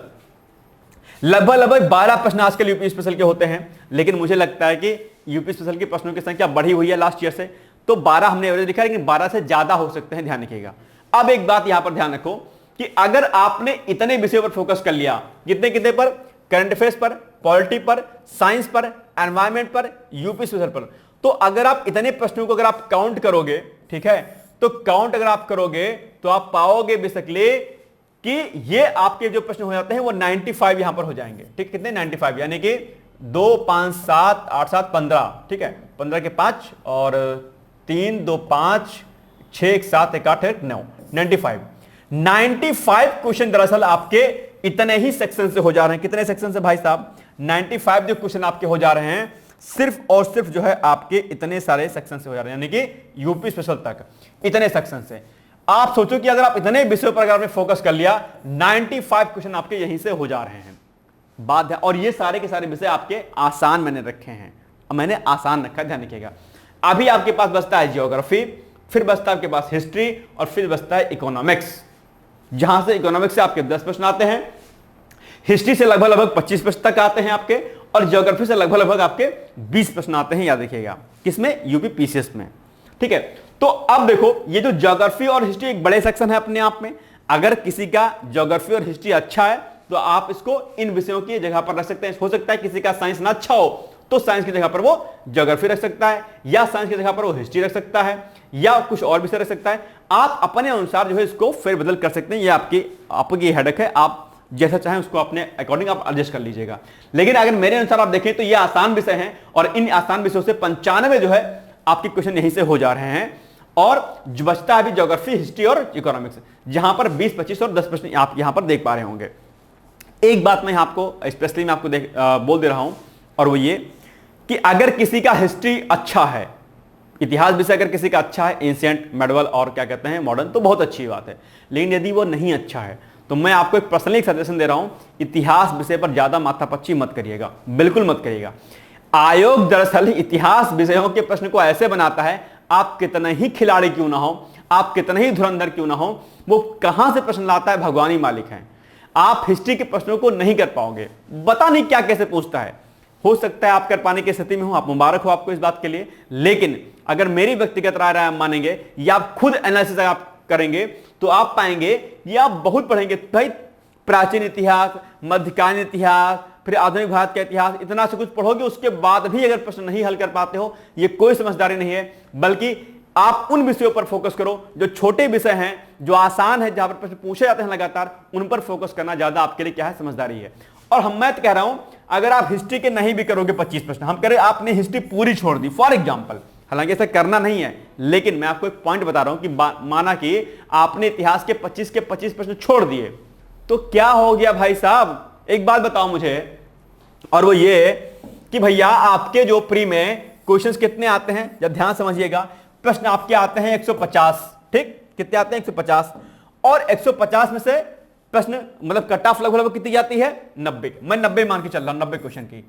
लगभग 12 प्रश्न आजकल यूपी स्पेशल के होते हैं, लेकिन मुझे लगता है कि यूपी स्पेशल की प्रश्नों की संख्या बढ़ी हुई है लास्ट ईयर से, तो 12 हमने एवरेज लिखा है, लेकिन 12 से ज्यादा हो सकते हैं, ध्यान रखिएगा। अब एक बात यहां पर ध्यान रखो कि अगर आपने इतने विषयों पर फोकस कर लिया, कितने पर, करंट अफेयर्स पर, पॉलिटी पर, साइंस पर, एनवायरमेंट पर, यूपी स्पेशल पर, तो अगर आप इतने प्रश्नों को अगर आप काउंट करोगे, ठीक है, तो काउंट अगर आप करोगे तो आप पाओगे बेसिकली कि ये आपके जो प्रश्न हो जाते हैं वो 95 यहां पर हो जाएंगे। ठीक, कितने 95, यानी कि 2 5 7 8 7 15। ठीक है, 15 के 5 और 3 2 5 6 1 7 1 8 1 9 95 क्वेश्चन दरअसल आपके इतने ही सेक्शन से हो जा रहे हैं। कितने सेक्शन से भाई साहब? 95 जो क्वेश्चन आपके हो जा रहे हैं सिर्फ और सिर्फ जो है आपके इतने सारे सेक्शन से हो जा रहे हैं, यानी कि यूपी स्पेशल तक इतने सेक्शन से। आप सोचो कि अगर आप इतने विषयों पर अगर आपने फोकस कर लिया, 95 क्वेश्चन आपके यहीं से हो जा रहे हैं। बात है, और ये सारे के सारे विषय आपके आसान मैंने रखे हैं, मैंने आसान रखा, ध्यान रखिएगा। अभी आपके पास बचता है जियोग्राफी, फिर बचता है आपके पास हिस्ट्री, और फिर बचता है इकोनॉमिक्स, जहां से इकोनॉमिक्स से आपके 10 प्रश्न आते हैं, हिस्ट्री से लगभग 25 प्रश्न तक आते हैं आपके, और ज्योग्राफी से लगभग आपके 20 प्रश्न आते हैं, याद रखिएगा। किसमें? यूपी पीसीएस में। ठीक है, तो अब देखो ये जो ज्योग्राफी और हिस्ट्री एक बड़े सेक्शन है अपने आप में। अगर किसी का ज्योग्राफी और हिस्ट्री अच्छा है तो आप इसको इन विषयों की जगह पर रख सकते हैं। हो सकता है किसी का साइंस ना अच्छा हो तो साइंस की जगह पर वो ज्योग्राफी रख सकता है, या साइंस की जगह पर वो हिस्ट्री रख सकता है, या कुछ और विषय रख सकता है। आप अपने अनुसार जो है इसको फेरबदल कर सकते हैं, ये आपकी हेडेक है, आप जैसा चाहें उसको अपने अकॉर्डिंग आप एडजस्ट कर लीजिएगा। लेकिन अगर मेरे अनुसार आप देखें तो ये आसान विषय हैं, और इन आसान विषयों से 95 जो है आपके क्वेश्चन यहीं से हो जा रहे हैं। और जो बचता है अभी ज्योग्राफी, हिस्ट्री और इकोनॉमिक्स, जहां पर 20 25 और 10 प्रश्न आप यहां पर देख पा रहे होंगे। एक बात मैं आपको स्पेशली मैं आपको बोल दे रहा हूं, और वो ये कि अगर किसी का हिस्ट्री अच्छा है, इतिहास विषय अगर किसी का अच्छा है, एंशिएंट, मेडिवल और क्या कहते हैं मॉडर्न, तो बहुत अच्छी बात है। लेकिन यदि वो नहीं अच्छा है तो मैं आपको एक पर्सनली सजेशन दे रहा हूं, इतिहास विषय पर ज्यादा माथापच्ची मत करिएगा, बिल्कुल मत करिएगा। आयोग दरअसल इतिहास विषयों के प्रश्न को ऐसे बनाता है, आप कितने ही खिलाड़ी क्यों ना हो, आप कितने ही धुरंधर क्यों ना हो, वो कहां से प्रश्न लाता है भगवान ही मालिक हैं। आप हिस्ट्री के प्रश्नों को नहीं कर पाओगे, पता नहीं क्या कैसे पूछता है। हो सकता है आप कर पाने की स्थिति में हो, आप मुबारक हो आपको इस बात के लिए। लेकिन अगर मेरी व्यक्तिगत राय मानेंगे या आप खुद एनालिसिस आप करेंगे तो आप पाएंगे या आप बहुत पढ़ेंगे भाई, प्राचीन इतिहास, मध्यकालीन इतिहास, फिर आधुनिक भारत का इतिहास, इतना से कुछ पढ़ोगे, उसके बाद भी अगर प्रश्न नहीं हल कर पाते हो, ये कोई समझदारी नहीं है। बल्कि आप उन विषयों पर फोकस करो जो छोटे विषय हैं, जो आसान है, जहां पर प्रश्न पूछे जाते हैं लगातार, उन पर फोकस करना ज्यादा आपके लिए क्या है, समझदारी है। और मैं तो कह रहा हूं, अगर आप हिस्ट्री के नहीं भी करोगे 25 प्रश्न, हम कह रहे आपने हिस्ट्री पूरी छोड़ दी, फॉर एग्जाम्पल हालांकि ऐसा करना नहीं है, लेकिन मैं आपको एक पॉइंट बता रहा हूं कि माना कि आपने इतिहास के 25 के 25 प्रश्न छोड़ दिए, तो क्या हो गया भाई साहब? एक बात बताओ मुझे, और वो ये कि भैया आपके जो प्री में क्वेश्चंस कितने आते हैं, जब ध्यान समझिएगा, प्रश्न आपके आते हैं 150, ठीक, कितने आते हैं 150, और 150 में से प्रश्न मतलब कट ऑफ लगभग कितनी जाती है 90, मैं 90 मान के चल रहा हूं 90 क्वेश्चन की।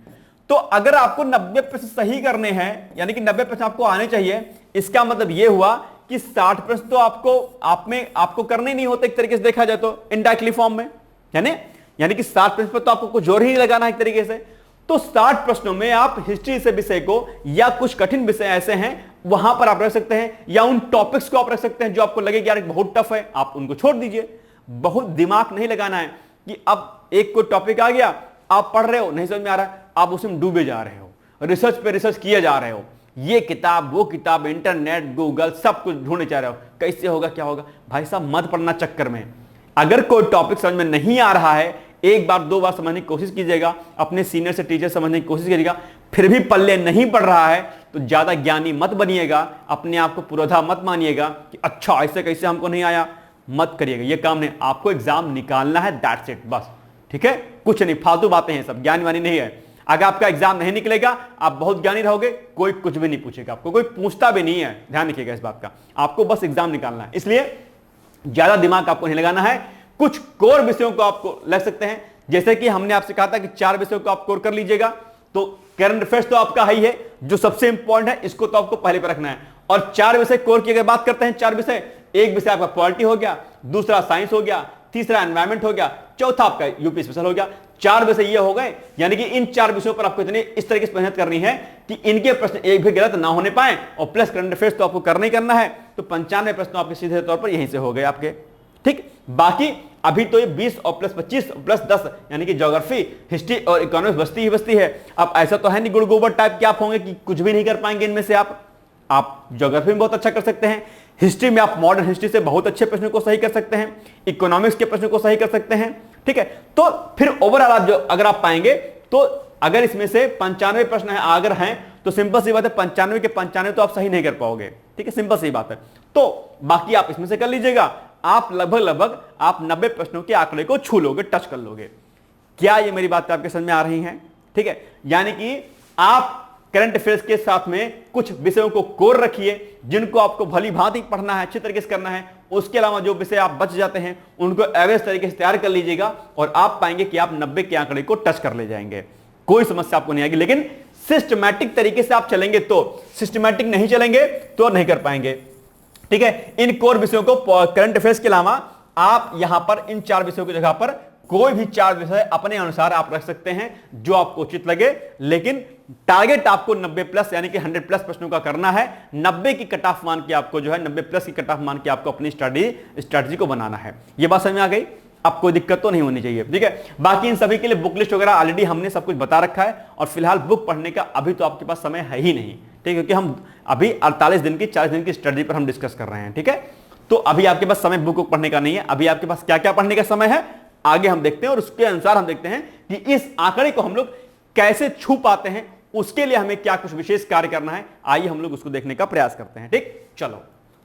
तो अगर आपको 90 प्रश्न सही करने हैं, यानी कि 90 प्रश्न आपको आने चाहिए, इसका मतलब यह हुआ कि 60 प्रश्न तो आपको करने नहीं होते, एक तरीके से देखा जाए तो इनडायरेक्टली फॉर्म में, यानी कि 60 प्रश्न पर तो आपको कुछ जोर ही नहीं लगाना है एक तरीके से। तो 60 प्रश्नों में आप हिस्ट्री से विषय को या कुछ कठिन विषय ऐसे हैं वहां पर आप रख सकते हैं, या उन टॉपिक्स को आप रख सकते हैं जो आपको लगे कि यार बहुत टफ है, आप उनको छोड़ दीजिए। बहुत दिमाग नहीं लगाना है कि अब एक कोई टॉपिक आ गया, आप पढ़ रहे हो, नहीं समझ में आ रहा है, आप उसमें डूबे जा रहे हो, रिसर्च पे रिसर्च किए जा रहे हो, ये किताब वो किताब, इंटरनेट, गूगल, सब कुछ ढूंढने जा रहे हो, कैसे होगा क्या होगा। भाई साहब मत पढ़ना चक्कर में। अगर कोई टॉपिक समझ में नहीं आ रहा है, एक बार दो बार समझने की कोशिश कीजिएगा, अपने सीनियर से टीचर समझने की कोशिश कीजिएगा, फिर भी पल्ले नहीं पड़ रहा है तो ज्यादा ज्ञानी मत बनिएगा, अपने आप को पुरोधा मत मानिएगा कि अच्छा ऐसे कैसे हमको नहीं आया, मत करिएगा, ये काम नहीं। आपको एग्जाम निकालना है, दैट्स इट, बस, ठीक है, कुछ नहीं, फालतू बातें हैं सब, ज्ञान वानी नहीं है। अगर आपका एग्जाम नहीं निकलेगा, आप बहुत ज्ञानी रहोगे, कोई कुछ भी नहीं पूछेगा आपको, कोई पूछता भी नहीं है, ध्यान रखिएगा इस बात का। आपको बस एग्जाम निकालना है, इसलिए ज्यादा दिमाग आपको नहीं लगाना है। कुछ कोर विषयों को आपको लग सकते हैं, जैसे कि हमने आपसे कहा था कि 4 विषयों को आप कोर कर लीजिएगा। तो करंट अफेयर्स तो आपका ही है, जो सबसे इंपॉर्टेंट है, इसको तो आपको पहले पे रखना है। और 4 विषय कोर की अगर बात करते हैं, 4 विषय, एक विषय आपका पॉलिटी हो गया, दूसरा साइंस हो गया, तीसरा एनवायरमेंट हो गया, चौथा आपका यूपी स्पेशल हो गया। 4 विषय ये हो गए, यानी कि इन 4 विषयों पर आपको इतनी इस तरीके से मेहनत करनी है कि इनके प्रश्न एक भी गलत ना होने पाए, और प्लस करंट अफेयर्स तो आपको करना ही करना है। तो 95 प्रश्न आपके सीधे तौर पर यहीं से हो गए आपके, ठीक। बाकी अभी तो ये 20 और प्लस 25 प्लस 10, यानी कि ज्योग्राफी, हिस्ट्री और इकोनॉमिक्स बस्ती ही बस्ती है। अब ऐसा तो है नहीं गुड़ गोबर टाइप के आप होंगे कि कुछ भी नहीं कर पाएंगे इनमें से। आप ज्योग्राफी में बहुत अच्छा कर सकते हैं, हिस्ट्री में आप मॉडर्न हिस्ट्री से बहुत अच्छे प्रश्नों को सही कर सकते हैं, इकोनॉमिक्स के प्रश्नों को सही कर सकते हैं, ठीक है। तो फिर ओवरऑल आप जो अगर आप पाएंगे, तो अगर इसमें से 95 प्रश्न है अगर हैं, तो सिंपल सी बात है 95 के 95 तो आप सही नहीं कर पाओगे, ठीक है, सिंपल सी बात है। तो बाकी आप इसमें से कर लीजिएगा, आप लगभग आप 90 प्रश्नों के आंकड़े को छू लोगे, टच कर लोगे। क्या ये मेरी बातें आपके समझ में आ रही हैं? ठीक है, यानी कि आप करंट अफेयर्स के साथ में कुछ विषयों को कोर रखिए, जिनको आपको भली भांति पढ़ना है, अच्छे तरीके से करना है। उसके अलावा जो विषय आप बच जाते हैं उनको एवरेज तरीके से तैयार कर लीजिएगा, और आप पाएंगे कि आप 90 के आंकड़े को टच कर ले जाएंगे, कोई समस्या आपको नहीं आएगी। लेकिन सिस्टमैटिक तरीके से आप चलेंगे तो, सिस्टमैटिक नहीं चलेंगे तो नहीं कर पाएंगे, ठीक है। इन कोर विषयों को करंट अफेयर्स के अलावा आप यहां पर इन 4 विषयों की जगह पर कोई भी 4 विषय अपने अनुसार आप रख सकते हैं, जो आपको उचित लगे। लेकिन टारगेट आपको 90 प्लस यानी कि 100 प्लस प्रश्नों का करना है। 90 की कट ऑफ मान के आपको जो है 90 प्लस की कट ऑफ मान के आपको अपनी स्ट्रेटजी को बनाना है। ये बात समझ में आ गई? अब कोई दिक्कत तो नहीं होनी चाहिए, ठीक है। बाकी इन सभी के लिए बुक लिस्ट वगैरह ऑलरेडी हमने सब कुछ बता रखा है, और फिलहाल बुक पढ़ने का अभी तो आपके पास समय है ही नहीं, ठीक है, क्योंकि हम अभी 48 दिन की 40 दिन की स्ट्रेटजी पर हम डिस्कस कर रहे हैं, ठीक है। तो अभी आपके पास समय बुक पढ़ने का नहीं है, अभी आपके पास क्या क्या पढ़ने का समय है आगे हम देखते हैं, और उसके अनुसार हम देखते हैं कि इस आंकड़े को हम लोग कैसे छू पाते हैं, उसके लिए हमें क्या कुछ विशेष कार्य करना है। आइए हम लोग उसको देखने का प्रयास करते हैं, ठीक। चलो,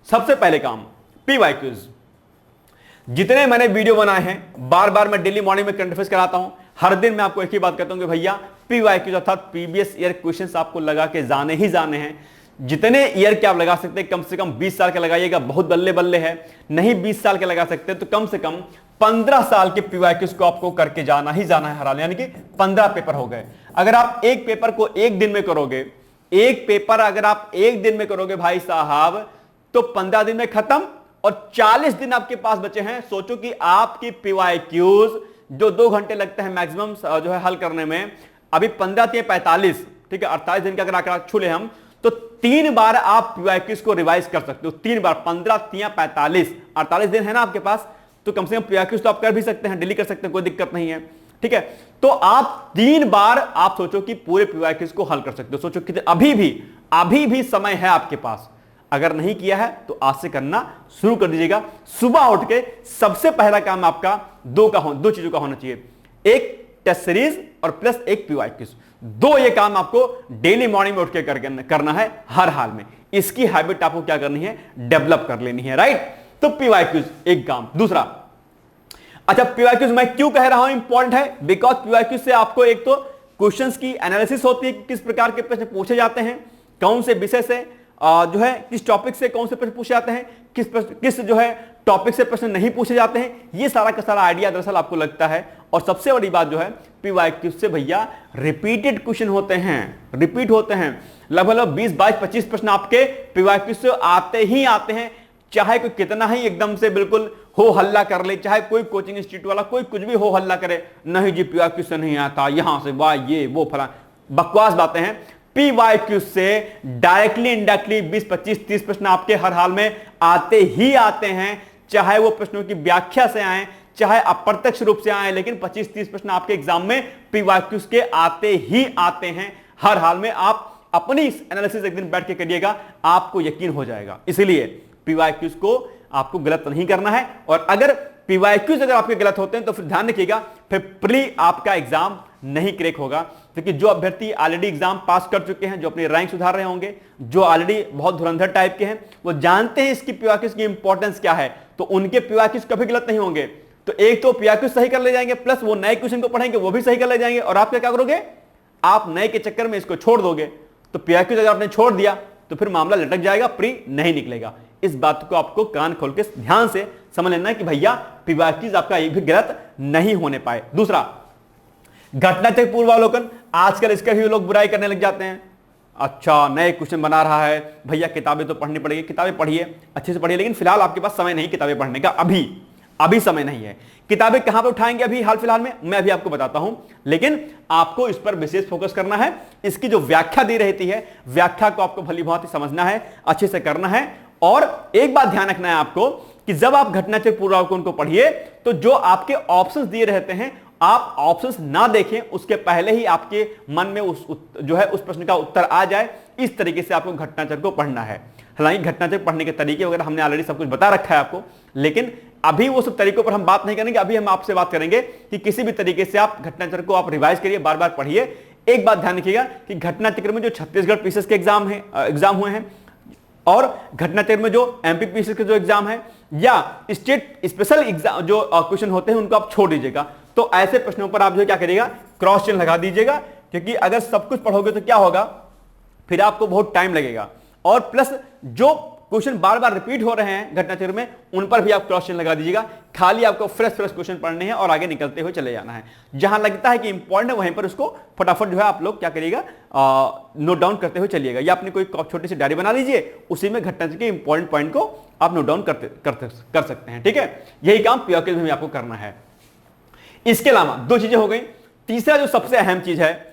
सबसे पहले काम पीवाईक्यूज। जितने मैंने वीडियो बनाए हैं, बार बार मैं डेली मॉर्निंग में करंट अफेयर्स कराता हूं, हर दिन मैं आपको एक ही बात कहता हूं कि भैया पीवाईक्यूज अर्थात प्रीवियस ईयर क्वेश्चंस आपको लगा के जाने ही जाने हैं। जितने ईयर के आप लगा सकते हैं, कम से कम 20 साल के लगाइएगा, बहुत बल्ले बल्ले है। नहीं 20 साल के लगा सकते तो कम से कम 15 साल के पीवाईक्यूज को आपको करके जाना ही जाना है हर हाल, यानी कि 15 पेपर हो गए। अगर आप एक पेपर को एक दिन में करोगे, एक पेपर अगर आप एक दिन में करोगे भाई साहब, तो 15 दिन में खत्म, और 40 दिन आपके पास बचे हैं। सोचो कि आपकी पीवाईक्यूज जो 2 घंटे लगते हैं मैक्सिमम जो है हल करने में, अभी 15 × 45, ठीक है, 48 दिन का अगर आंकड़ा छूले हम, तो 3 बार आप पीवाईक्यूज को रिवाइज कर सकते हो। 3 बार, 15 × 45, 48 दिन है ना आपके पास, तो कम से कम पीवाईक्यूज तो आप कर भी सकते हैं, डेली कर सकते हैं, कोई दिक्कत नहीं है, ठीक है। तो आप 3 बार आप सोचो कि पूरे पीवाईक्यूज को हल कर सकते हो। सोचो कि अभी भी समय है आपके पास। अगर नहीं किया है तो आज से करना शुरू कर दीजिएगा। सुबह उठ के सबसे पहला काम आपका 2 चीजों का होना चाहिए, एक टेस्ट सीरीज और प्लस एक पीवाईक्यूज। दो ये काम आपको डेली मॉर्निंग में उठ के करना है हर हाल में। इसकी हैबिट आपको क्या करनी है, डेवलप कर लेनी है, राइट। तो पीवाईक्यूज एक काम। दूसरा, अच्छा पीवाईक्यूज मैं क्यों कह रहा हूं इंपॉर्टेंट है, बिकॉज पीवाईक्यूज से आपको एक तो क्वेश्चंस की एनालिसिस होती है, किस प्रकार के प्रश्न पूछे जाते हैं, कौन से विषय से जो है किस टॉपिक से कौन से प्रश्न पूछे जाते हैं, किस जो है टॉपिक से प्रश्न नहीं पूछे जाते हैं, ये सारा का सारा आइडिया दरअसल आपको लगता है। और सबसे बड़ी बात जो है पीवाईक्यू से भैया रिपीटेड क्वेश्चन होते हैं, रिपीट होते हैं। लगभग 20, 22, 25 प्रश्न आपके पीवाईक्यू से आते ही आते हैं, चाहे कोई कितना ही एकदम से बिल्कुल हो हल्ला कर ले, चाहे कोई कोचिंग इंस्टीट्यूट वाला कोई कुछ भी हो हल्ला करे, नहीं जी पीवाईक्यू से नहीं आता, यहां से वाह ये वो फला, बकवास बातें हैं। पीवाईक्यू से डायरेक्टली इनडायरेक्टली 20, 25, 30 प्रश्न आपके हर हाल में आते ही आते हैं, चाहे वो प्रश्नों की व्याख्या से आए, चाहे अप्रत्यक्ष रूप से आए, लेकिन 25-30 प्रश्न आपके एग्जाम में पीवाईक्यूज के आते ही आते हैं हर हाल में। आप अपनी एनालिसिस एक दिन बैठ के करिएगा, आपको यकीन हो जाएगा। इसलिए पीवाईक्यूज को आपको गलत नहीं करना है, और अगर पीवाईक्यूज अगर आपके गलत होते हैं तो फिर ध्यान रखिएगा, फिर प्री आपका एग्जाम नहीं क्रैक होगा। क्योंकि जो अभ्यर्थी ऑलरेडी एग्जाम पास कर चुके हैं, जो अपनी रैंक सुधार रहे होंगे, जो ऑलरेडी बहुत धुरंधर टाइप के हैं, वो जानते हैं इसकी पीवाईक्यूज की इंपॉर्टेंस क्या है, तो उनके पीवाईक्यूज कभी गलत नहीं होंगे। तो एक तो पीवाईक्यूज सही कर ले जाएंगे, प्लस वो नए क्वेश्चन को पढ़ेंगे वो भी सही कर ले जाएंगे, और आप क्या करोगे, आप नए के चक्कर में इसको छोड़ दोगे। तो पीवाईक्यूज अगर आपने छोड़ दिया तो फिर मामला लटक जाएगा, प्री नहीं निकलेगा। इस बात को आपको कान खोल के ध्यान से समझ लेना है कि भैया पीवाईक्यूज आपका एक भी गलत नहीं होने पाए। दूसरा, घटनाचक्र पूर्वावलोकन, आजकल इसका भी लोग बुराई करने लग जाते हैं। अच्छा नए क्वेश्चन बना रहा है, भैया किताबें तो पढ़नी पड़ेगी, किताबें पढ़िए, अच्छे से पढ़िए, लेकिन फिलहाल आपके पास समय नहीं किताबें पढ़ने का, अभी समय नहीं है। किताबें कहां पर उठाएंगे अभी हाल फिलहाल में, मैं अभी आपको बताता हूं, लेकिन आपको इस पर विशेष फोकस करना है। इसकी जो व्याख्या दी रहती है, व्याख्या को आपको भली भांति समझना है, अच्छे से करना है। और एक बात ध्यान रखना है आपको कि जब आप घटनाचक्र पूर्वावलोकन को पढ़िए तो जो आपके ऑप्शंस दिए रहते हैं, आप ऑप्शंस ना देखें, उसके पहले ही आपके मन में उस प्रश्न का उत्तर आ जाए, इस तरीके से आपको घटनाचक्र को पढ़ना है। हालांकि घटनाचक्र पढ़ने के तरीके वगैरह हमने ऑलरेडी सब कुछ बता रखा है आपको, लेकिन अभी वो सब तरीकों पर हम बात नहीं करेंगे। अभी हम आपसे बात करेंगे कि किसी भी तरीके से आप घटनाचक्र को आप रिवाइज करिए, बार बार पढ़िए। एक बात ध्यान रखिएगा कि घटनाचक्र में जो छत्तीसगढ़ पीसीएस के एग्जाम हुए हैं, और घटनाचक्र में जो एमपी पीसीएस के जो एग्जाम है, या स्टेट स्पेशल एग्जाम जो क्वेश्चन होते हैं, उनको आप छोड़ दीजिएगा। तो ऐसे प्रश्नों पर आप जो क्या करिएगा, क्रॉस चिन्ह लगा दीजिएगा, क्योंकि अगर सब कुछ पढ़ोगे तो क्या होगा, फिर आपको बहुत टाइम लगेगा। और प्लस जो क्वेश्चन बार बार रिपीट हो रहे हैं घटनाचक्र में, उन पर भी आप क्रॉस चिन्ह लगा दीजिएगा। खाली आपको फ्रेश क्वेश्चन पढ़ने हैं और आगे निकलते हुए चले जाना है। जहां लगता है कि इंपॉर्टेंट है वहीं पर उसको फटाफट जो है आप लोग क्या करिएगा, नोट डाउन करते हुए चलिएगा, या अपनी कोई छोटी सी डायरी बना लीजिए, उसी में घटनाचक्र के इंपॉर्टेंट पॉइंट को आप नोट डाउन कर सकते हैं। ठीक है, यही काम पीवाईक्यू में आपको करना है। इसके अलावा दो चीजें हो गई। तीसरा जो सबसे अहम चीज है,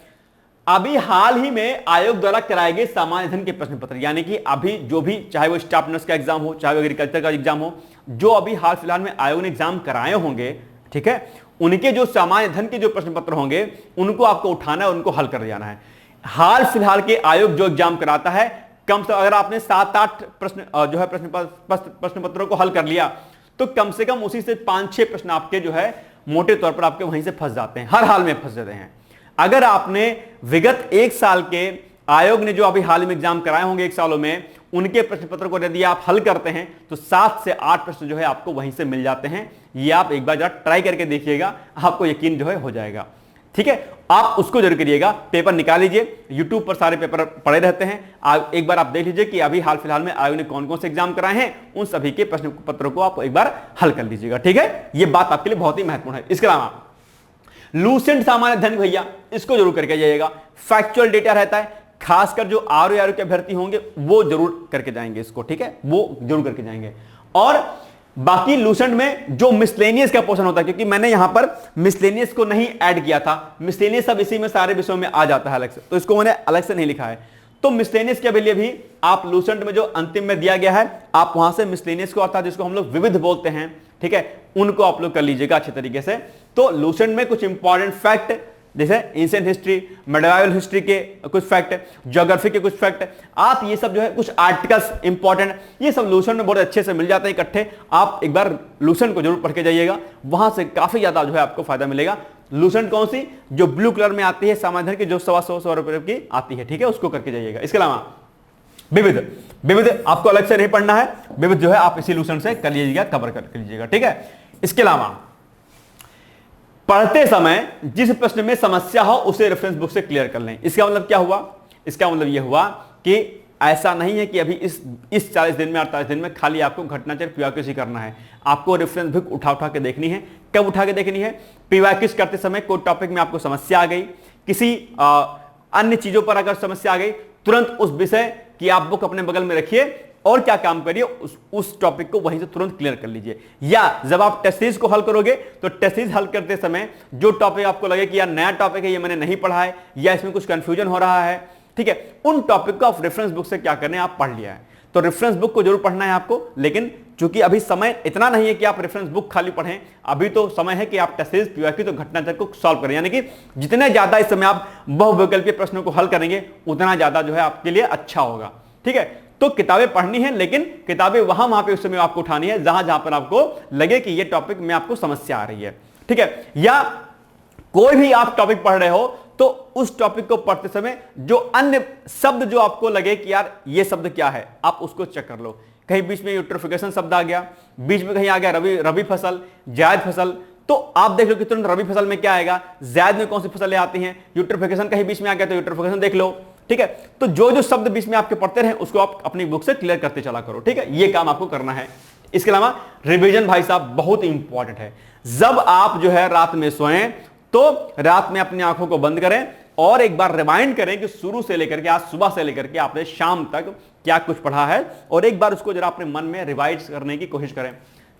अभी हाल ही में आयोग द्वारा कराए गए सामान्य अध्ययन के प्रश्न पत्र, यानी कि अभी जो भी, चाहे वो स्टाफ नर्स का एग्जाम हो, चाहे वो एग्रीकल्चर का एग्जाम हो, जो अभी हाल फिलहाल में आयोग ने एग्जाम कराए होंगे, ठीक है, उनके जो सामान्य अध्ययन के जो प्रश्न पत्र होंगे, उनको आपको उठाना है, उनको हल कर जाना है। हाल फिलहाल के आयोग जो एग्जाम कराता है, कम से अगर आपने 7-8 प्रश्न जो है प्रश्न पत्रों को हल कर लिया, तो कम से कम उसी से 5-6 प्रश्न आपके जो है मोटे तौर पर आपके वहीं से फंस जाते हैं, हर हाल में फंस जाते हैं। अगर आपने विगत 1 साल के आयोग ने जो अभी हाल में एग्जाम कराए होंगे 1 सालों में, उनके प्रश्न पत्र को यदि आप हल करते हैं तो 7 से 8 प्रश्न जो है आपको वहीं से मिल जाते हैं। ये आप एक बार जरा ट्राई करके देखिएगा, आपको यकीन जो है हो जाएगा। ठीक है, आप उसको जरूर करिएगा, पेपर निकाल लीजिए, यूट्यूब पर सारे पेपर पड़े रहते हैं, एक बार आप देख लीजिए कि अभी हाल फिलहाल में आयोग ने कौन कौन से एग्जाम कराए हैं, उन सभी के प्रश्न पत्रों को आप एक बार हल कर लीजिएगा। ठीक है, ये बात आपके लिए बहुत ही महत्वपूर्ण है। इसके अलावा लूसेंट सामान्य अध्ययन भैया, इसको जरूर करके जाइएगा। फैक्चुअल डेटा रहता है, खासकर जो आरओ के अभ्यर्थी होंगे वो जरूर करके जाएंगे इसको। ठीक है, वो जरूर करके जाएंगे। और बाकी लूसेंट में जो मिसलेनियस का पोर्शन होता है, क्योंकि मैंने यहां पर मिसलेनियस को नहीं ऐड किया था, मिसलेनियस सब इसी में सारे विषयों में आ जाता है अलग से, तो इसको मैंने अलग से नहीं लिखा है। तो मिसलेनियस के लिए भी आप लूसेंट में जो अंतिम में दिया गया है, आप वहां से मिसलेनियस को, अर्थात जिसको हम लोग विविध बोलते हैं, ठीक है, उनको आप लोग कर लीजिएगा अच्छे तरीके से। तो लूसेंट में कुछ इंपॉर्टेंट फैक्ट, जैसे एंशिएंट हिस्ट्री, मेडिवल हिस्ट्री के कुछ फैक्ट, ज्योग्राफी के कुछ फैक्ट, आप ये सब जो है कुछ आर्टिकल्स इंपॉर्टेंट, ये सब लूसेंट में बहुत अच्छे से मिल जाते हैं इकट्ठे। आप एक बार लूसेंट को जरूर पढ़ के जाइएगा, वहां से काफी ज्यादा जो है आपको फायदा मिलेगा। लूसेंट कौन सी, जो ब्लू कलर में आती है, सामान्य की जो 125 रुपए की आती है, ठीक है, उसको करके जाइएगा। इसके अलावा विविध, विविध आपको अलग से नहीं पढ़ना है, विविध जो है आप इसी लूसेंट से कर लीजिएगा, कवर कर लीजिएगा, ठीक है। इसके अलावा पढ़ते समय जिस प्रश्न में समस्या हो उसे रेफरेंस बुक से क्लियर कर लें। इसका मतलब क्या हुआ, इसका मतलब यह हुआ कि ऐसा नहीं है कि अभी इस 40 दिन में 48 दिन में खाली आपको घटनाचक्र पीवाईक्यूज ही करना है, आपको रेफरेंस बुक उठा उठा के देखनी है। कब उठा के देखनी है, पीवाईक्यूज करते समय कोई टॉपिक में आपको समस्या आ गई, किसी अन्य चीजों पर अगर समस्या आ गई, तुरंत उस विषय की आप बुक अपने बगल में रखिए और क्या काम करिए, उस टॉपिक को वहीं से तुरंत क्लियर कर लीजिए। या जब आप टेस्ट सीरीज को हल करोगे तो टेस्ट सीरीज हल करते समय जो टॉपिक आपको लगे कि यार नया टॉपिक है, ये मैंने नहीं पढ़ा है या इसमें कुछ कंफ्यूजन हो रहा है, ठीक है, उन टॉपिक को आप रेफरेंस बुक से क्या करने, आप पढ़ लिया है। तो रेफरेंस बुक को जरूर पढ़ना है आपको, लेकिन चूंकि अभी समय इतना नहीं है कि आप रेफरेंस बुक खाली पढ़ें, अभी तो समय है कि आप टेस्ट सीरीज पीवाईक्यू तो घटनाचक्र को सॉल्व करें। यानी कि जितने ज्यादा इस समय आप बहुविकल्पीय प्रश्नों को हल करेंगे उतना ज्यादा जो है आपके लिए अच्छा होगा, ठीक है। तो किताबें पढ़नी है, लेकिन किताबें वहां पे उस समय आपको उठानी है जहां पर आपको लगे कि ये टॉपिक में आपको समस्या आ रही है, ठीक है। या कोई भी आप टॉपिक पढ़ रहे हो तो उस टॉपिक को पढ़ते समय जो अन्य शब्द जो आपको लगे कि यार ये शब्द क्या है, आप उसको चेक कर लो। कहीं बीच में यूट्रोफिकेशन शब्द आ गया, बीच में कहीं आ गया रबी फसल, जायद फसल, तो आप देख लो कि तुरंत रबी फसल में क्या आएगा, जायद में कौन सी फसलें आती हैं, यूट्रोफिकेशन कहीं बीच में आ गया तो यूट्रोफिकेशन देख लो, ठीक है। तो जो शब्द बीच में आपके पढ़ते रहे उसको आप अपनी बुक से क्लियर करते चला करो, ठीक है, ये काम आपको करना है। इसके अलावा रिवीजन भाई साहब बहुत इंपॉर्टेंट है। जब आप जो है रात में सोएं तो रात में अपनी आंखों को बंद करें और एक बार रिमाइंड करें कि शुरू से लेकर के आज सुबह से लेकर के आपने शाम तक क्या कुछ पढ़ा है, और एक बार उसको जरा अपने मन में रिवाइज करने की कोशिश करें।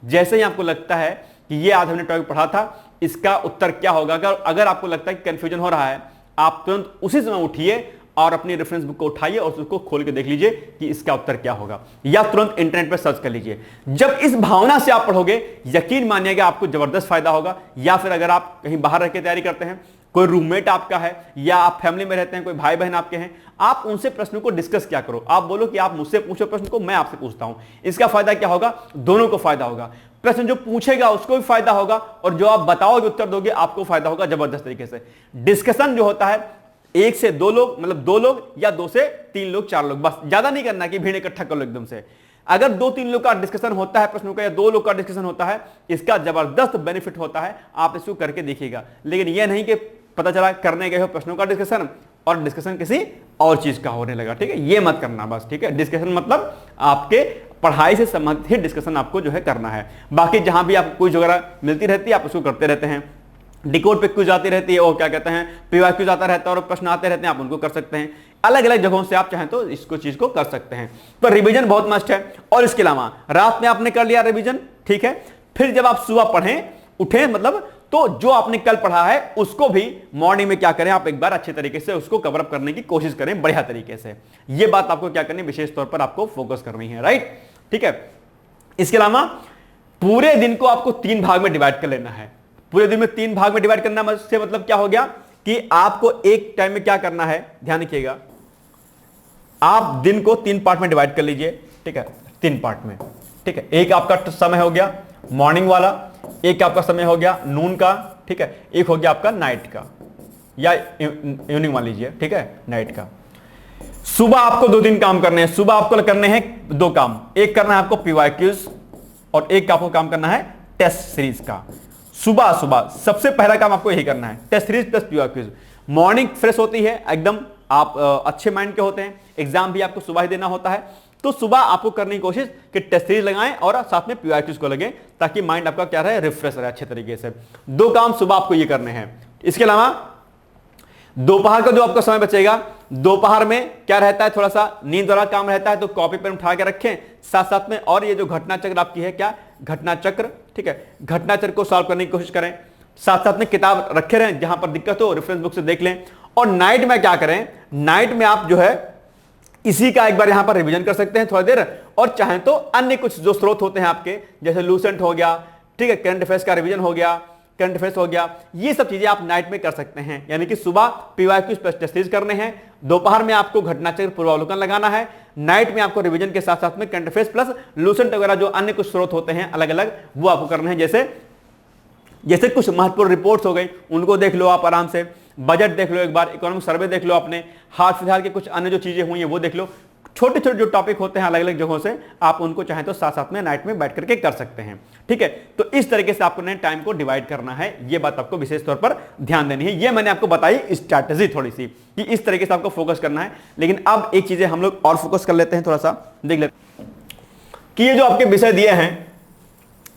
जैसे ही आपको लगता है कि ये आज हमने टॉपिक पढ़ा था, इसका उत्तर क्या होगा, अगर आपको लगता है कि कंफ्यूजन हो रहा है, आप तुरंत उसी समय उठिए और अपनी रेफरेंस बुक को उठाइए और उसको खोल के देख लीजिए कि इसका उत्तर क्या होगा, या तुरंत इंटरनेट पर सर्च कर लीजिए। जब इस भावना से आप पढ़ोगे, यकीन मानिएगा आपको जबरदस्त फायदा होगा। या फिर अगर आप कहीं बाहर रह के तैयारी करते हैं, कोई रूममेट आपका है या आप फैमिली में रहते हैं, कोई भाई बहन आपके हैं, आप उनसे प्रश्नों को डिस्कस क्या करो, आप बोलो कि आप मुझसे पूछो प्रश्न को, मैं आपसे पूछता हूं। इसका फायदा क्या होगा, दोनों को फायदा होगा। प्रश्न जो पूछेगा उसको भी फायदा होगा और जो आप बताओगे, उत्तर दोगे, आपको फायदा होगा जबरदस्त तरीके से। डिस्कशन जो होता है 1 से 2 लोग, मतलब 2 लोग या 2 से 3 लोग, 4 लोग, बस ज्यादा नहीं करना कि भीड़ इकट्ठा कर लो एकदम से। अगर 2-3 लोग का डिस्कशन होता है प्रश्नों का, या 2 लोग का डिस्कशन होता है, इसका जबरदस्त बेनिफिट होता है। आप इसको करके देखिएगा। लेकिन यह नहीं कि पता चला करने गए हो प्रश्नों का डिस्कशन और डिस्कशन किसी और चीज का होने लगा, ठीक है, ये मत करना बस, ठीक है। डिस्कशन मतलब आपके पढ़ाई से संबंधित ही डिस्कशन आपको जो है करना है। बाकी जहां भी आपको क्विज वगैरह मिलती रहती है आप उसको करते रहते हैं। डिकोड पे क्विज आती रहती है और क्या कहते हैं पीवाईक्यूज आता रहता है और प्रश्न आते रहते हैं, आप उनको कर सकते हैं। अलग अलग जगहों से आप चाहें तो इसको चीज को कर सकते हैं। पर रिवीजन बहुत मस्ट है। और इसके अलावा रात में आपने कर लिया रिवीजन, ठीक है, फिर जब आप सुबह पढ़ें, उठें, मतलब तो जो आपने कल पढ़ा है उसको भी मॉर्निंग में क्या करें, आप एक बार अच्छे तरीके से उसको कवर अप करने की कोशिश करें, बढ़िया तरीके से। ये बात आपको क्या करनी, विशेष तौर पर आपको फोकस करनी है, राइट, ठीक है। इसके अलावा पूरे दिन को आपको 3 भाग में डिवाइड कर लेना है। पूरे दिन में 3 भाग में डिवाइड करना से मतलब क्या हो गया कि आपको एक टाइम में क्या करना है, ध्यान रखिएगा, आप दिन को 3 पार्ट में डिवाइड कर लीजिए, ठीक है, 3 पार्ट में, ठीक है। एक आपका समय हो गया मॉर्निंग वाला, एक आपका समय हो गया नून का, ठीक है, एक हो गया आपका नाइट का या इवनिंग मान लीजिए, ठीक है, नाइट का। सुबह आपको 2-3 काम करने हैं। सुबह आपको करने हैं 2 काम, एक करना है आपको पीवाईक्यूज और एक आपको काम करना है टेस्ट सीरीज का। सुबह सुबह सबसे पहला काम आपको यही करना है, test series plus PYQs. Morning fresh होती है एकदम, आप अच्छे माइंड के होते हैं, एग्जाम भी आपको सुबह ही देना होता है, तो सुबह आपको करने की कोशिश कि टेस्ट सीरीज लगाएं और साथ में पीवाईक्यूज को लगे, ताकि माइंड आपका क्या रहे, रिफ्रेश रहे अच्छे तरीके से। 2 काम सुबह आपको ये करने हैं। इसके अलावा दोपहर का जो आपका समय बचेगा, दोपहर में क्या रहता है, थोड़ा सा नींद वाला काम रहता है, तो कॉपी पेन उठा के रखें साथ साथ में। और ये जो घटना चक्र आपकी है, क्या घटना चक्र, ठीक है, घटना चक्र को सॉल्व करने की कोशिश करें, साथ साथ में किताब रखे रहें, जहां पर दिक्कत हो रेफरेंस बुक से देख लें। और नाइट में क्या करें, नाइट में आप जो है इसी का एक बार यहां पर रिवीजन कर सकते हैं थोड़ी देर, और चाहें तो अन्य कुछ जो स्रोत होते हैं आपके, जैसे लूसेंट हो गया, ठीक है, करंट अफेयर्स का रिवीजन हो गया, करंट अफेयर्स हो गया, ये सब चीजें आप नाइट में कर सकते हैं। यानी कि सुबह पीवाईक्यूज प्लस टेस्ट सीरीज करने हैं, दोपहर में आपको घटनाचक्र पूर्वावलोकन लगाना है, नाइट में आपको रिवीजन के साथ साथ में करंट अफेयर्स प्लस लूसेंट वगैरह जो अन्य कुछ स्रोत होते हैं अलग अलग, वो आपको करने हैं। जैसे जैसे कुछ महत्वपूर्ण रिपोर्ट्स हो गई उनको देख लो आप आराम से, बजट देख लो एक बार, इकोनॉमिक सर्वे देख लो अपने, हाल फिलहाल के कुछ अन्य जो चीजें हुई हैं वो देख लो। छोटे छोटे जो टॉपिक होते हैं अलग अलग जगहों से, आप उनको चाहें तो साथ साथ में नाइट में बैठ करके कर सकते हैं। ठीक है, तो इस तरीके से आपको टाइम को डिवाइड करना है, ये बात आपको विशेष तौर पर ध्यान देनी है। ये मैंने आपको बताई स्ट्रैटेजी थोड़ी सी कि इस तरीके से आपको फोकस करना है। लेकिन अब एक चीजें हम लोग और फोकस कर लेते हैं, थोड़ा सा देख लेते हैं कि ये जो आपके विषय दिए हैं,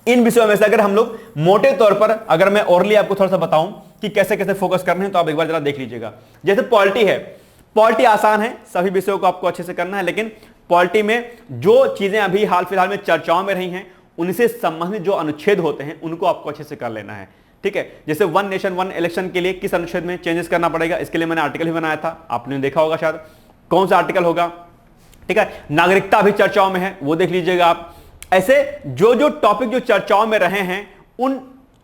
इन विषयों में से अगर हम लोग मोटे तौर पर अगर मैं ओरली आपको थोड़ा सा बताऊं कि कैसे कैसे फोकस करने हैं, तो आप एक बार जरा देख लीजिएगा। जैसे पॉलिटी है, पॉलिटी आसान है, सभी विषयों को आपको अच्छे से करना है, लेकिन पॉलिटी में जो चीजें अभी हाल फिलहाल में चर्चाओं में रही हैं उनसे संबंधित जो अनुच्छेद होते हैं उनको आपको अच्छे से कर लेना है। ठीक है, जैसे वन नेशन वन इलेक्शन के लिए किस अनुच्छेद में चेंजेस करना पड़ेगा, इसके लिए मैंने आर्टिकल भी बनाया था, आपने देखा होगा शायद, कौन सा आर्टिकल होगा। ठीक है, नागरिकता अभी चर्चाओं में है, वो देख लीजिएगा आप। ऐसे जो जो टॉपिक जो चर्चाओं में रहे हैं, उन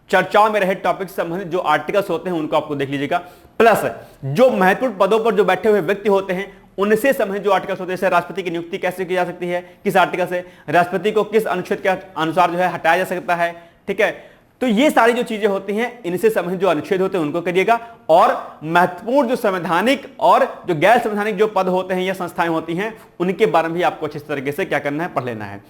चर्चाओं में रहे टॉपिक से संबंधित जो आर्टिकल्स होते हैं उनको आपको देख लीजिएगा। प्लस जो महत्वपूर्ण पदों पर जो बैठे हुए व्यक्ति होते हैं उनसे संबंधित जो आर्टिकल्स होते हैं, जैसे राष्ट्रपति की नियुक्ति कैसे की जा सकती है, किस आर्टिकल से, राष्ट्रपति को किस अनुच्छेद के अनुसार जो है हटाया जा सकता है। ठीक है, तो ये सारी जो चीजें होती हैं इनसे संबंधित जो अनुच्छेद होते हैं उनको करिएगा। और महत्वपूर्ण जो संवैधानिक और जो गैर संवैधानिक जो पद होते हैं या संस्थाएं होती हैं उनके बारे में भी आपको अच्छे तरीके से क्या करना है, पढ़ लेना है।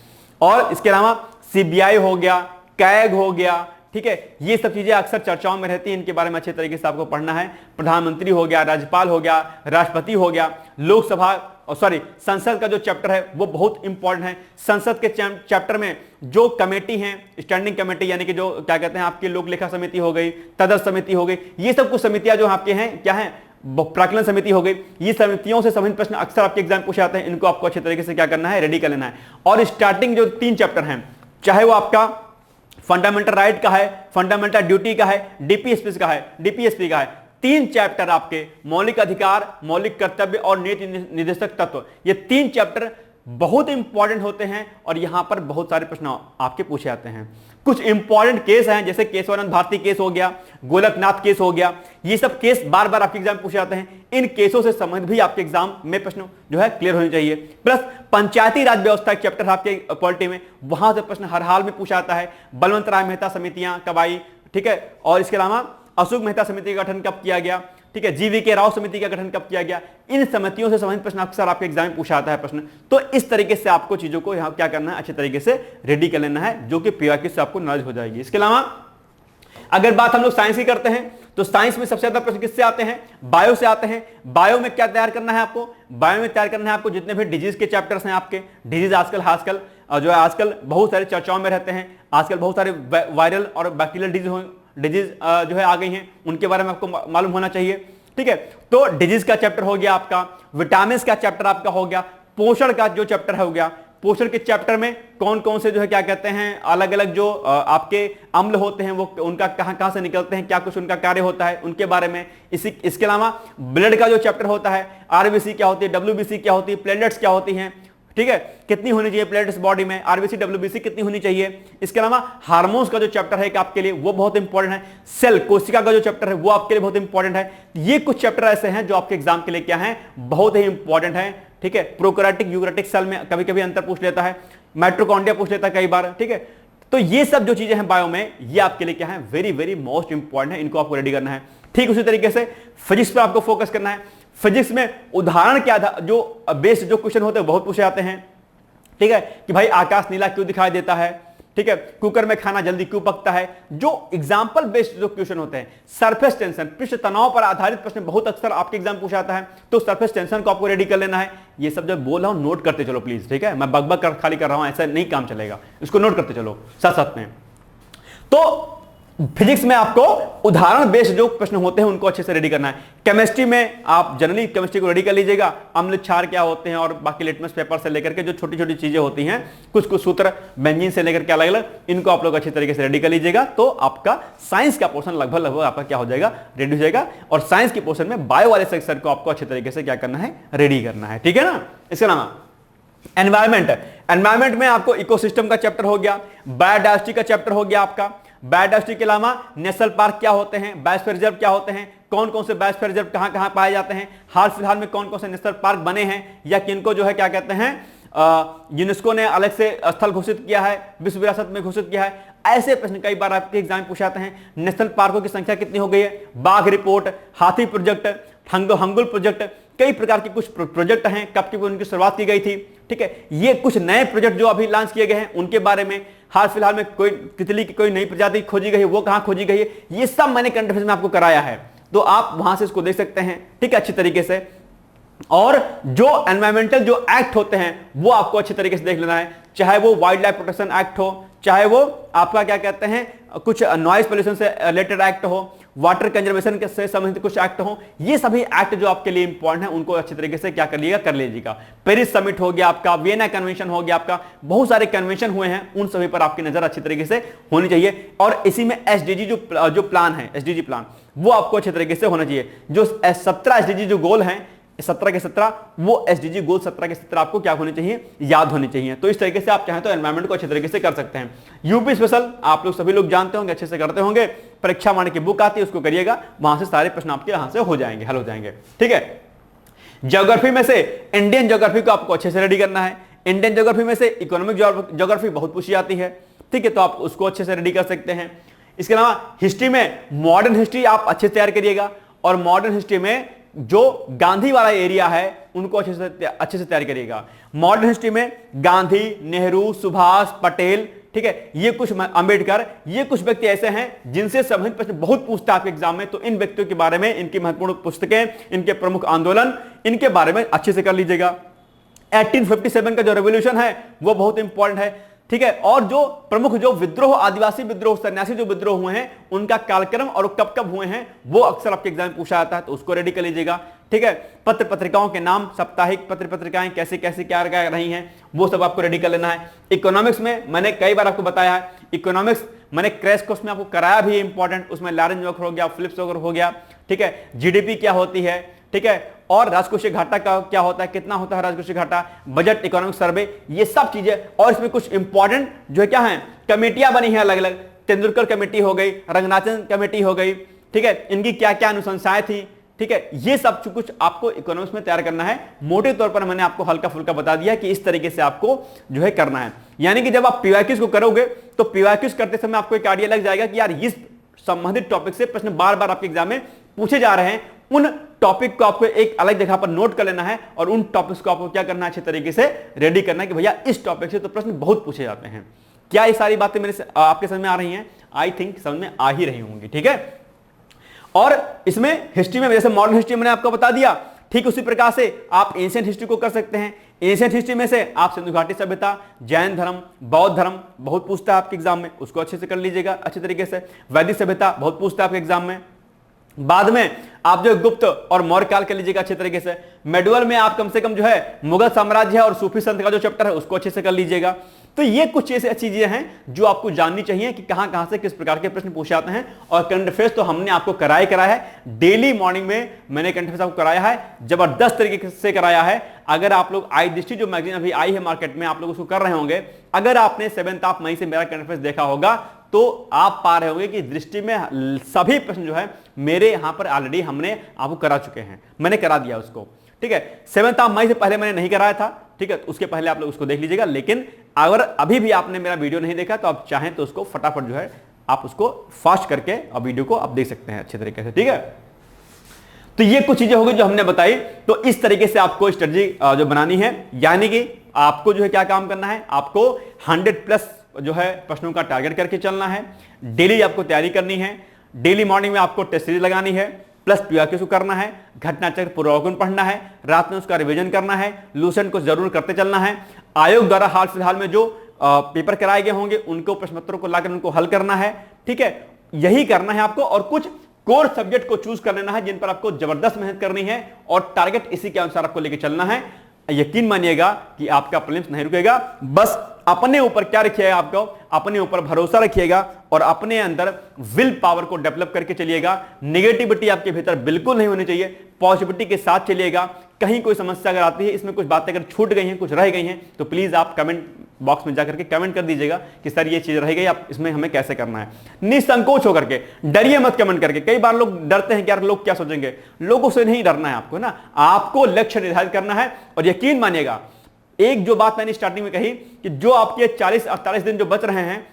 और इसके अलावा सीबीआई हो गया, कैग हो गया, ठीक है, ये सब चीजें अक्सर चर्चाओं में रहती हैं, इनके बारे में अच्छे तरीके से आपको पढ़ना है। प्रधानमंत्री हो गया, राज्यपाल हो गया, राष्ट्रपति हो गया, लोकसभा संसद का जो चैप्टर है वो बहुत इंपॉर्टेंट है। संसद के चैप्टर में जो कमेटी है, स्टैंडिंग कमेटी, यानी कि जो क्या कहते हैं आपकी लोक लेखा समिति हो गई, तदर्थ समिति हो गई, ये सब कुछ समितियां जो आपके हैं क्या है, प्राक्कलन समिति हो गई, ये समितियों से संबंधित प्रश्न अक्सर आपके एग्जाम पूछे जाते हैं, इनको आपको अच्छे तरीके से क्या करना है, रेडी कर लेना है। और स्टार्टिंग जो 3 चैप्टर हैं, चाहे वो आपका फंडामेंटल राइट का है, फंडामेंटल ड्यूटी का है, डीपीएसपी का है, 3 चैप्टर आपके मौलिक अधिकार, मौलिक कर्तव्य और नीति निर्देशक तत्व, ये 3 चैप्टर बहुत इंपॉर्टेंट होते हैं और यहां पर बहुत सारे प्रश्न आपके पूछे जाते हैं। कुछ इंपॉर्टेंट केस हैं, जैसे केशवानंद भारती केस हो गया, गोलकनाथ केस हो गया, ये सब केस बार बार आपके एग्जाम में पूछे जाते हैं। इन केसों से संबंधित भी आपके एग्जाम में प्रश्न जो है क्लियर होने चाहिए। प्लस पंचायती राज व्यवस्था एक चैप्टर आपके पॉलिटी में, वहां से प्रश्न हर हाल में पूछा जाता है। बलवंत राय मेहता समितियां कब आई, ठीक है, और इसके अलावा अशोक मेहता समिति का गठन कब किया गया, ठीक है, जीवीके राव समिति का गठन कब किया गया, इन समितियों से संबंधित प्रश्न अक्सर आपके एग्जाम में पूछा आता है प्रश्न। तो इस तरीके से आपको चीजों को यहां क्या करना है, अच्छे तरीके से रेडी कर लेना है, जो कि पीवाईक्यू से आपको नॉलेज हो जाएगी। इसके अलावा अगर बात हम लोग साइंस की करते हैं तो साइंस में सबसे ज्यादा प्रश्न किससे आते हैं, बायो से आते हैं। बायो में क्या तैयार करना है आपको, बायो में तैयार करना है आपको जितने भी डिजीज के चैप्टर्स हैं आपके। डिजीज आजकल जो है आजकल बहुत सारे चर्चाओं में रहते हैं, आजकल बहुत सारे वायरल और बैक्टीरियल डिजीज जो है आ गई हैं, उनके बारे में आपको मालूम होना चाहिए। ठीक है, तो डिजीज का चैप्टर हो गया आपका, विटामिन का चैप्टर आपका हो गया, पोषण का जो चैप्टर हो गया, पोषण के चैप्टर में कौन कौन से जो है क्या कहते हैं अलग अलग जो आपके अम्ल होते हैं वो उनका कहां से निकलते हैं, क्या कुछ उनका कार्य होता है, उनके बारे में। इसके अलावा ब्लड का जो चैप्टर होता है, आरबीसी क्या होती है, डब्ल्यूबीसी क्या होती है, प्लेटलेट्स क्या होती हैं, ठीक है, कितनी होनी चाहिए प्लेटलेट्स बॉडी में, आरबीसी डब्ल्यूबीसी कितनी होनी चाहिए। इसके अलावा हार्मोन्स का जो चैप्टर है आपके लिए वो बहुत इंपॉर्टेंट है। सेल कोशिका का जो चैप्टर है वो आपके लिए बहुत इंपॉर्टेंट है। ये कुछ चैप्टर ऐसे हैं जो आपके एग्जाम के लिए क्या है, बहुत ही इंपॉर्टेंट है। ठीक है, प्रोकैरियोटिक यूकैरियोटिक सेल में कभी कभी अंतर पूछ लेता है, माइटोकॉन्ड्रिया पूछ लेता है कई बार। ठीक है, तो ये सब जो चीजें हैं बायो में, ये आपके लिए क्या है, वेरी वेरी मोस्ट इंपॉर्टेंट है, इनको आपको रेडी करना है। ठीक उसी तरीके से फिजिक्स पे आपको फोकस करना है। फिजिक्स में उदाहरण क्या था, जो बेस्ड जो क्वेश्चन होते हैं बहुत पूछे जाते हैं। ठीक है, कि भाई आकाश नीला क्यों दिखाई देता है, ठीक है, कुकर में खाना जल्दी क्यों पकता है, जो एग्जांपल बेस्ड जो क्वेश्चन होते हैं। सरफेस टेंशन, पृष्ठ तनाव पर आधारित प्रश्न बहुत अक्सर आपके एग्जाम पूछा जाता है, तो सरफेस टेंशन को आपको रेडी कर लेना है। ये सब जब बोल रहा हूं नोट करते चलो प्लीज, ठीक है, मैं बकबक कर खाली कर रहा हूं ऐसा नहीं काम चलेगा, इसको नोट करते चलो साथ साथ में। तो फिजिक्स में आपको उदाहरण बेस्ड जो प्रश्न होते हैं उनको अच्छे से रेडी करना है। केमिस्ट्री में आप जनरली केमिस्ट्री को रेडी कर लीजिएगा, अम्ल क्षार क्या होते हैं और बाकी लिटमस पेपर से लेकर के जो छोटी छोटी चीजें होती हैं, कुछ कुछ सूत्र बेंजीन से लेकर के अलग अलग, इनको आप लोग अच्छी तरीके से रेडी कर लीजिएगा। तो आपका साइंस का पोर्शन लगभग आपका क्या हो जाएगा, रेडी हो जाएगा। और साइंस के पोर्शन में बायो वाले सेक्शन को आपको अच्छे तरीके से क्या करना है, रेडी करना है। ठीक है ना। इसके अलावा एनवायरमेंट में आपको इकोसिस्टम का चैप्टर हो गया, बायोडायवर्सिटी का चैप्टर हो गया आपका। बायोडायवर्सिटी के अलावा नेशनल पार्क क्या होते हैं, बायोस्फीयर रिजर्व क्या होते हैं, कौन कौन से बायोस्फीयर रिजर्व कहां कहां पाए जाते हैं, हाल फिलहाल में कौन कौन से नेशनल पार्क बने हैं या किनको जो है क्या कहते हैं यूनेस्को ने अलग से स्थल घोषित किया है, विश्व विरासत में घोषित किया है। ऐसे प्रश्न कई बार आपके एग्जाम में पूछाते हैं। नेशनल पार्कों की संख्या कितनी हो गई है, बाघ रिपोर्ट, हाथी प्रोजेक्ट, हंगुल प्रोजेक्ट, कई प्रकार के कुछ प्रोजेक्ट हैं, कब की उनकी शुरुआत की गई थी, ठीक है। ये कुछ नए प्रोजेक्ट जो अभी लॉन्च किए गए हैं उनके बारे में, हाल फिलहाल में कोई तितली की कोई नई प्रजाति खोजी गई है, वो कहां खोजी गई है, ये सब मैंने करंट अफेयर्स में आपको कराया है, तो आप वहां से इसको देख सकते हैं, ठीक है, अच्छी तरीके से। और जो एनवायरमेंटल जो एक्ट होते हैं वो आपको अच्छे तरीके से देख लेना है, चाहे वो वाइल्ड लाइफ प्रोटेक्शन एक्ट हो, चाहे वो आपका क्या कहते हैं कुछ नॉइज पोल्यूशन से रिलेटेड एक्ट हो, वाटर कंजर्वेशन से संबंधित कुछ एक्ट हो, ये सभी एक्ट जो आपके लिए इंपॉर्टेंट है उनको अच्छे तरीके से क्या कर लीजिएगा, कर लीजिएगा। पेरिस समिट हो गया आपका, वियना कन्वेंशन हो गया आपका, बहुत सारे कन्वेंशन हुए हैं, उन सभी पर आपकी नजर अच्छी तरीके से होनी चाहिए। और इसी में एसडीजी जो प्लान है, एसडीजी प्लान, वो आपको अच्छे तरीके से होना चाहिए। जो 17 एसडीजी जो गोल हैं 17 के 17, वो एसडीजी गोल 17 के 17 आपको क्या होने चाहिए, याद होने चाहिए। तो इस तरीके से आप चाहें तो एनवायरमेंट को अच्छे तरीके से कर सकते हैं। यूपी स्पेशल आप लोग सभी लोग जानते होंगे, अच्छे से करते होंगे, परीक्षा वाणी की बुक आती है उसको करिएगा, वहां से सारे प्रश्न आपके यहां से हो जाएंगे, हल हो जाएंगे, ठीक है। ज्योग्राफी में से इंडियन ज्योग्राफी को आपको अच्छे से रेडी करना है। इंडियन ज्योग्राफी में से इकोनॉमिक ज्योग्राफी बहुत पूछी जाती है, ठीक है, तो आप उसको अच्छे से रेडी कर सकते हैं। इसके अलावा हिस्ट्री में मॉडर्न हिस्ट्री आप अच्छे से तैयार करिएगा, और मॉडर्न हिस्ट्री में जो गांधी वाला एरिया है उनको अच्छे से तैयार करिएगा। मॉडर्न हिस्ट्री में गांधी, नेहरू, सुभाष, पटेल, ठीक है, ये कुछ अंबेडकर, ये कुछ व्यक्ति ऐसे हैं जिनसे संबंधित प्रश्न बहुत पूछता है आपके एग्जाम में, तो इन व्यक्तियों के बारे में, इनकी महत्वपूर्ण पुस्तकें, इनके प्रमुख आंदोलन, इनके बारे में अच्छे से कर लीजिएगा। 1857 का जो रेवोल्यूशन है वो बहुत इंपॉर्टेंट है, ठीक है। और जो प्रमुख जो विद्रोह, आदिवासी विद्रोह, सन्यासी जो विद्रोह हुए हैं उनका कालक्रम और कब कब हुए हैं वो अक्सर आपके एग्जाम में पूछा जाता है, तो उसको रेडी कर लीजिएगा, ठीक है। पत्र पत्रिकाओं के नाम, साप्ताहिक पत्र पत्रिकाएं कैसे कैसे क्या रही हैं वो सब आपको रेडी कर लेना है। इकोनॉमिक्स में मैंने कई बार आपको बताया है, इकोनॉमिक्स मैंने क्रैश कोर्स में आपको कराया भी इंपॉर्टेंट, उसमें लॉरेंज वक्र हो गया, फिलिप्स वक्र हो गया, ठीक है, जीडीपी क्या होती है, ठीक है, और राजकोषीय घाटा का क्या होता है, कितना होता है राजकोषीय घाटा, बजट, इकोनॉमिक सर्वे, ये सब चीजें। और इसमें कुछ इंपॉर्टेंट जो है क्या है, कमेटियां बनी हैं अलग अलग, तेंदुलकर कमेटी हो गई, रंगनाथन कमेटी हो गई, ठीक है, इनकी क्या क्या अनुशंसाएं थी, ठीक है, ये सब कुछ आपको इकोनॉमिक्स में तैयार करना है। मोटे तौर पर मैंने आपको हल्का फुल्का बता दिया कि इस तरीके से आपको जो है करना है। यानी कि जब आप पीवाईक्यूज को करोगे तो पीवाईक्यूज करते समय आपको एक आइडिया लग जाएगा कि यार इस संबंधित टॉपिक से प्रश्न बार बार आपके एग्जाम में पूछे जा रहे हैं, उन टॉपिक को आपको एक अलग जगह पर नोट कर लेना है, और उन टॉपिक्स को आपको क्या करना है, अच्छे तरीके से रेडी करना है कि भैया इस टॉपिक से तो प्रश्न बहुत पूछे जाते हैं। क्या ये सारी बातें मेरे आपके समझ में आ रही हैं? आई थिंक समझ में आ ही रही होंगी, ठीक है। और इसमें हिस्ट्री में जैसे मॉडर्न हिस्ट्री मैंने आपको बता दिया, ठीक उसी प्रकार से आप एंशिएंट हिस्ट्री को कर सकते हैं। एंशिएंट हिस्ट्री में से आप सिंधु घाटी सभ्यता, जैन धर्म, बौद्ध धर्म बहुत पूछता है आपके एग्जाम में, उसको अच्छे से कर लीजिएगा अच्छे तरीके से। वैदिक सभ्यता बहुत पूछता है आपके एग्जाम में। बाद में आप जो गुप्त और मौर्य काल कर लीजिएगा अच्छे तरीके से। मेडुअल में आप कम से कम जो है मुगल साम्राज्य और सूफी संत का जो चैप्टर है उसको अच्छे से कर लीजिएगा। तो ये कुछ ऐसी चीजें हैं जो आपको जाननी चाहिए कि कहां कहां से किस प्रकार के प्रश्न पूछे जाते हैं। और करंट अफेयर्स तो हमने आपको कराया है, डेली मॉर्निंग में मैंने करंट अफेयर्स आपको कराया है, जबरदस्त तरीके से कराया है। अगर आप लोग आई दृष्टि जो मैगजीन अभी आई है मार्केट में, आप लोग उसको कर रहे होंगे, अगर आपने 7 मई से मेरा करंट अफेयर्स देखा होगा तो आप पा रहे होंगे कि दृष्टि में सभी प्रश्न जो है मेरे यहां पर ऑलरेडी हमने आपको करा चुके हैं, मैंने करा दिया उसको, ठीक है। 7 मई से पहले मैंने नहीं कराया था, ठीक है, उसके पहले आप लोग उसको देख लीजिएगा। लेकिन अगर अभी भी आपने मेरा वीडियो नहीं देखा तो आप चाहें तो उसको फटाफट जो है आप उसको फास्ट करके अब वीडियो को आप देख सकते हैं अच्छे तरीके से, ठीक है। तो ये कुछ चीजें होगी जो हमने बताई। तो इस तरीके से आपको स्ट्रेटजी जो बनानी है, यानी कि आपको जो है क्या काम करना है, आपको 100+ जो है प्रश्नों का टारगेट करके चलना है। डेली आपको तैयारी करनी है, डेली मॉर्निंग में आपको टेस्ट सीरीज लगानी है, प्लस पीवाईक्यू करना है, घटना चक्र पूर्वावलोकन पढ़ना है, रात में उसका रिवीजन करना है, लूसेंट को जरूर करते चलना है। आयोग द्वारा हाल फिलहाल में जो पेपर कराए गए होंगे उनको प्रश्न पत्रों को लाकर उनको हल करना है, ठीक है, यही करना है आपको। और कुछ कोर सब्जेक्ट को चूज कर लेना है जिन पर आपको जबरदस्त मेहनत करनी है और टारगेट इसी के अनुसार आपको लेकर चलना है। यकीन मानिएगा कि आपका प्रीलिम्स नहीं रुकेगा। बस अपने ऊपर क्या रखिएगा, आपको अपने ऊपर भरोसा रखिएगा और अपने अंदर विल पावर को डेवलप करके चलिएगा। नेगेटिविटी आपके भीतर बिल्कुल नहीं होनी चाहिए, पॉजिटिविटी के साथ चलिएगा। कहीं कोई समस्या अगर आती है, इसमें कुछ बातें अगर छूट गई हैं, कुछ रह गई हैं, तो प्लीज आप कमेंट बॉक्स में जाकर के कमेंट कर दीजिएगा कि सर ये चीज रह गई, आप इसमें हमें कैसे करना है। निसंकोच होकर के, डरिए मत कमेंट करके। कई बार लोग डरते हैं कि यार लोग क्या सोचेंगे, लोगों से नहीं डरना है आपको ना, आपको लक्ष्य निर्धारित करना है। और यकीन मानिएगा एक जो बात मैंने स्टार्टिंग में कही कि जो आपके 40-48 दिन जो बच रहे हैं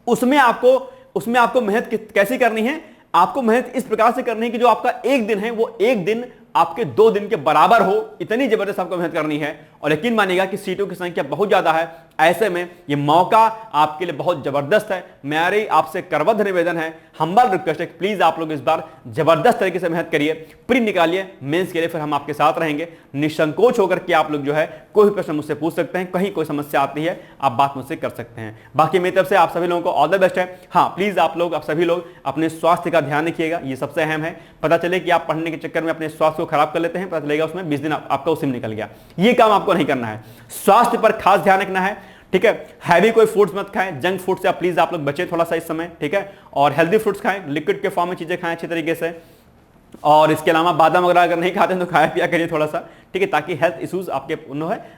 उसमें आपको मेहनत कैसी करनी है, आपको मेहनत इस प्रकार से करनी है कि जो आपका एक दिन है वो एक दिन आपके 2 दिन के बराबर हो, इतनी जबरदस्त आपको मेहनत करनी है। और यकीन मानिएगा कि सीटों की संख्या बहुत ज्यादा है, ऐसे में ये मौका आपके लिए बहुत जबरदस्त है। मेरी आपसे करबद्ध निवेदन है, हम्बल रिक्वेस्ट है, प्लीज आप लोग इस बार जबरदस्त तरीके से मेहनत करिए, प्री निकालिए मेंस के लिए, फिर हम आपके साथ रहेंगे। निसंकोच होकर के आप लोग जो है कोई भी प्रश्न मुझसे पूछ सकते हैं, कहीं कोई समस्या आती है आप बात मुझसे कर सकते हैं। बाकी मेरी तरफ से आप सभी लोगों को ऑल द बेस्ट है। हाँ प्लीज आप सभी लोग अपने स्वास्थ्य का ध्यान रखिएगा, ये सबसे अहम है। पता चले कि आप पढ़ने के चक्कर में अपने स्वास्थ्य को खराब कर लेते हैं, पता चलेगा उसमें 20 दिन आपका उसी में निकल गया। ये काम आपको नहीं करना है, स्वास्थ्य पर खास ध्यान रखना है, ठीक है। हैवी कोई फूड्स मत खाएं, जंक फूड से प्लीज आप लोग बचें थोड़ा सा इस समय, ठीक है। और हेल्दी फूड्स खाएं, लिक्विड के फॉर्म में चीजें खाएं अच्छी तरीके से। और इसके अलावा बादाम वगैरह अगर नहीं खाते हैं तो खाया पिया करिए थोड़ा सा, ठीक है, ताकि हेल्थ इश्यूज आपके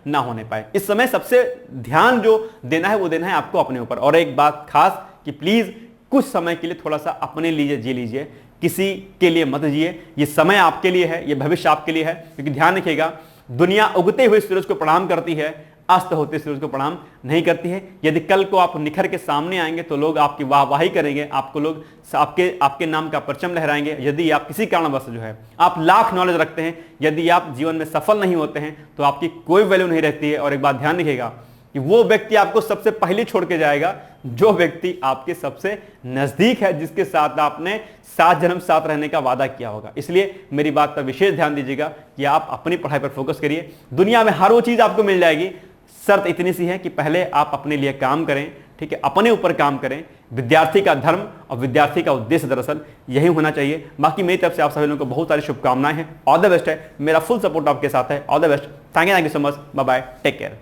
ना होने पाए। इस समय सबसे ध्यान जो देना है वो देना है आपको अपने ऊपर। और एक बात खास कि प्लीज कुछ समय के लिए थोड़ा सा अपने लिए जी लीजिए, किसी के लिए मत जिए। ये समय आपके लिए है, ये भविष्य आपके लिए है, क्योंकि ध्यान रखिएगा दुनिया उगते हुए सूरज को प्रणाम करती है, अस्त होते सूरज को प्रणाम नहीं करती है। यदि कल को आप निखर के सामने आएंगे तो लोग आपकी वाहवाही करेंगे, आपको लोग आपके नाम का परचम लहराएंगे। यदि आप किसी कारणवश जो है आप लाख नॉलेज रखते हैं, यदि आप जीवन में सफल नहीं होते हैं तो आपकी कोई वैल्यू नहीं रहती है। और एक बात ध्यान रखिएगा कि वो व्यक्ति आपको सबसे पहले छोड़ के जाएगा जो व्यक्ति आपके सबसे नजदीक है, जिसके साथ आपने 7 जन्म साथ रहने का वादा किया होगा। इसलिए मेरी बात पर विशेष ध्यान दीजिएगा कि आप अपनी पढ़ाई पर फोकस करिए। दुनिया में हर वो चीज आपको मिल जाएगी, शर्त इतनी सी है कि पहले आप अपने लिए काम करें, ठीक है, अपने ऊपर काम करें। विद्यार्थी का धर्म और विद्यार्थी का उद्देश्य दरअसल यही होना चाहिए। बाकी मेरी तरफ से आप सभी लोगों को बहुत सारी शुभकामनाएं हैं। ऑल द बेस्ट है, मेरा फुल सपोर्ट आपके साथ है। All the best, thank you so much, bye bye, take care.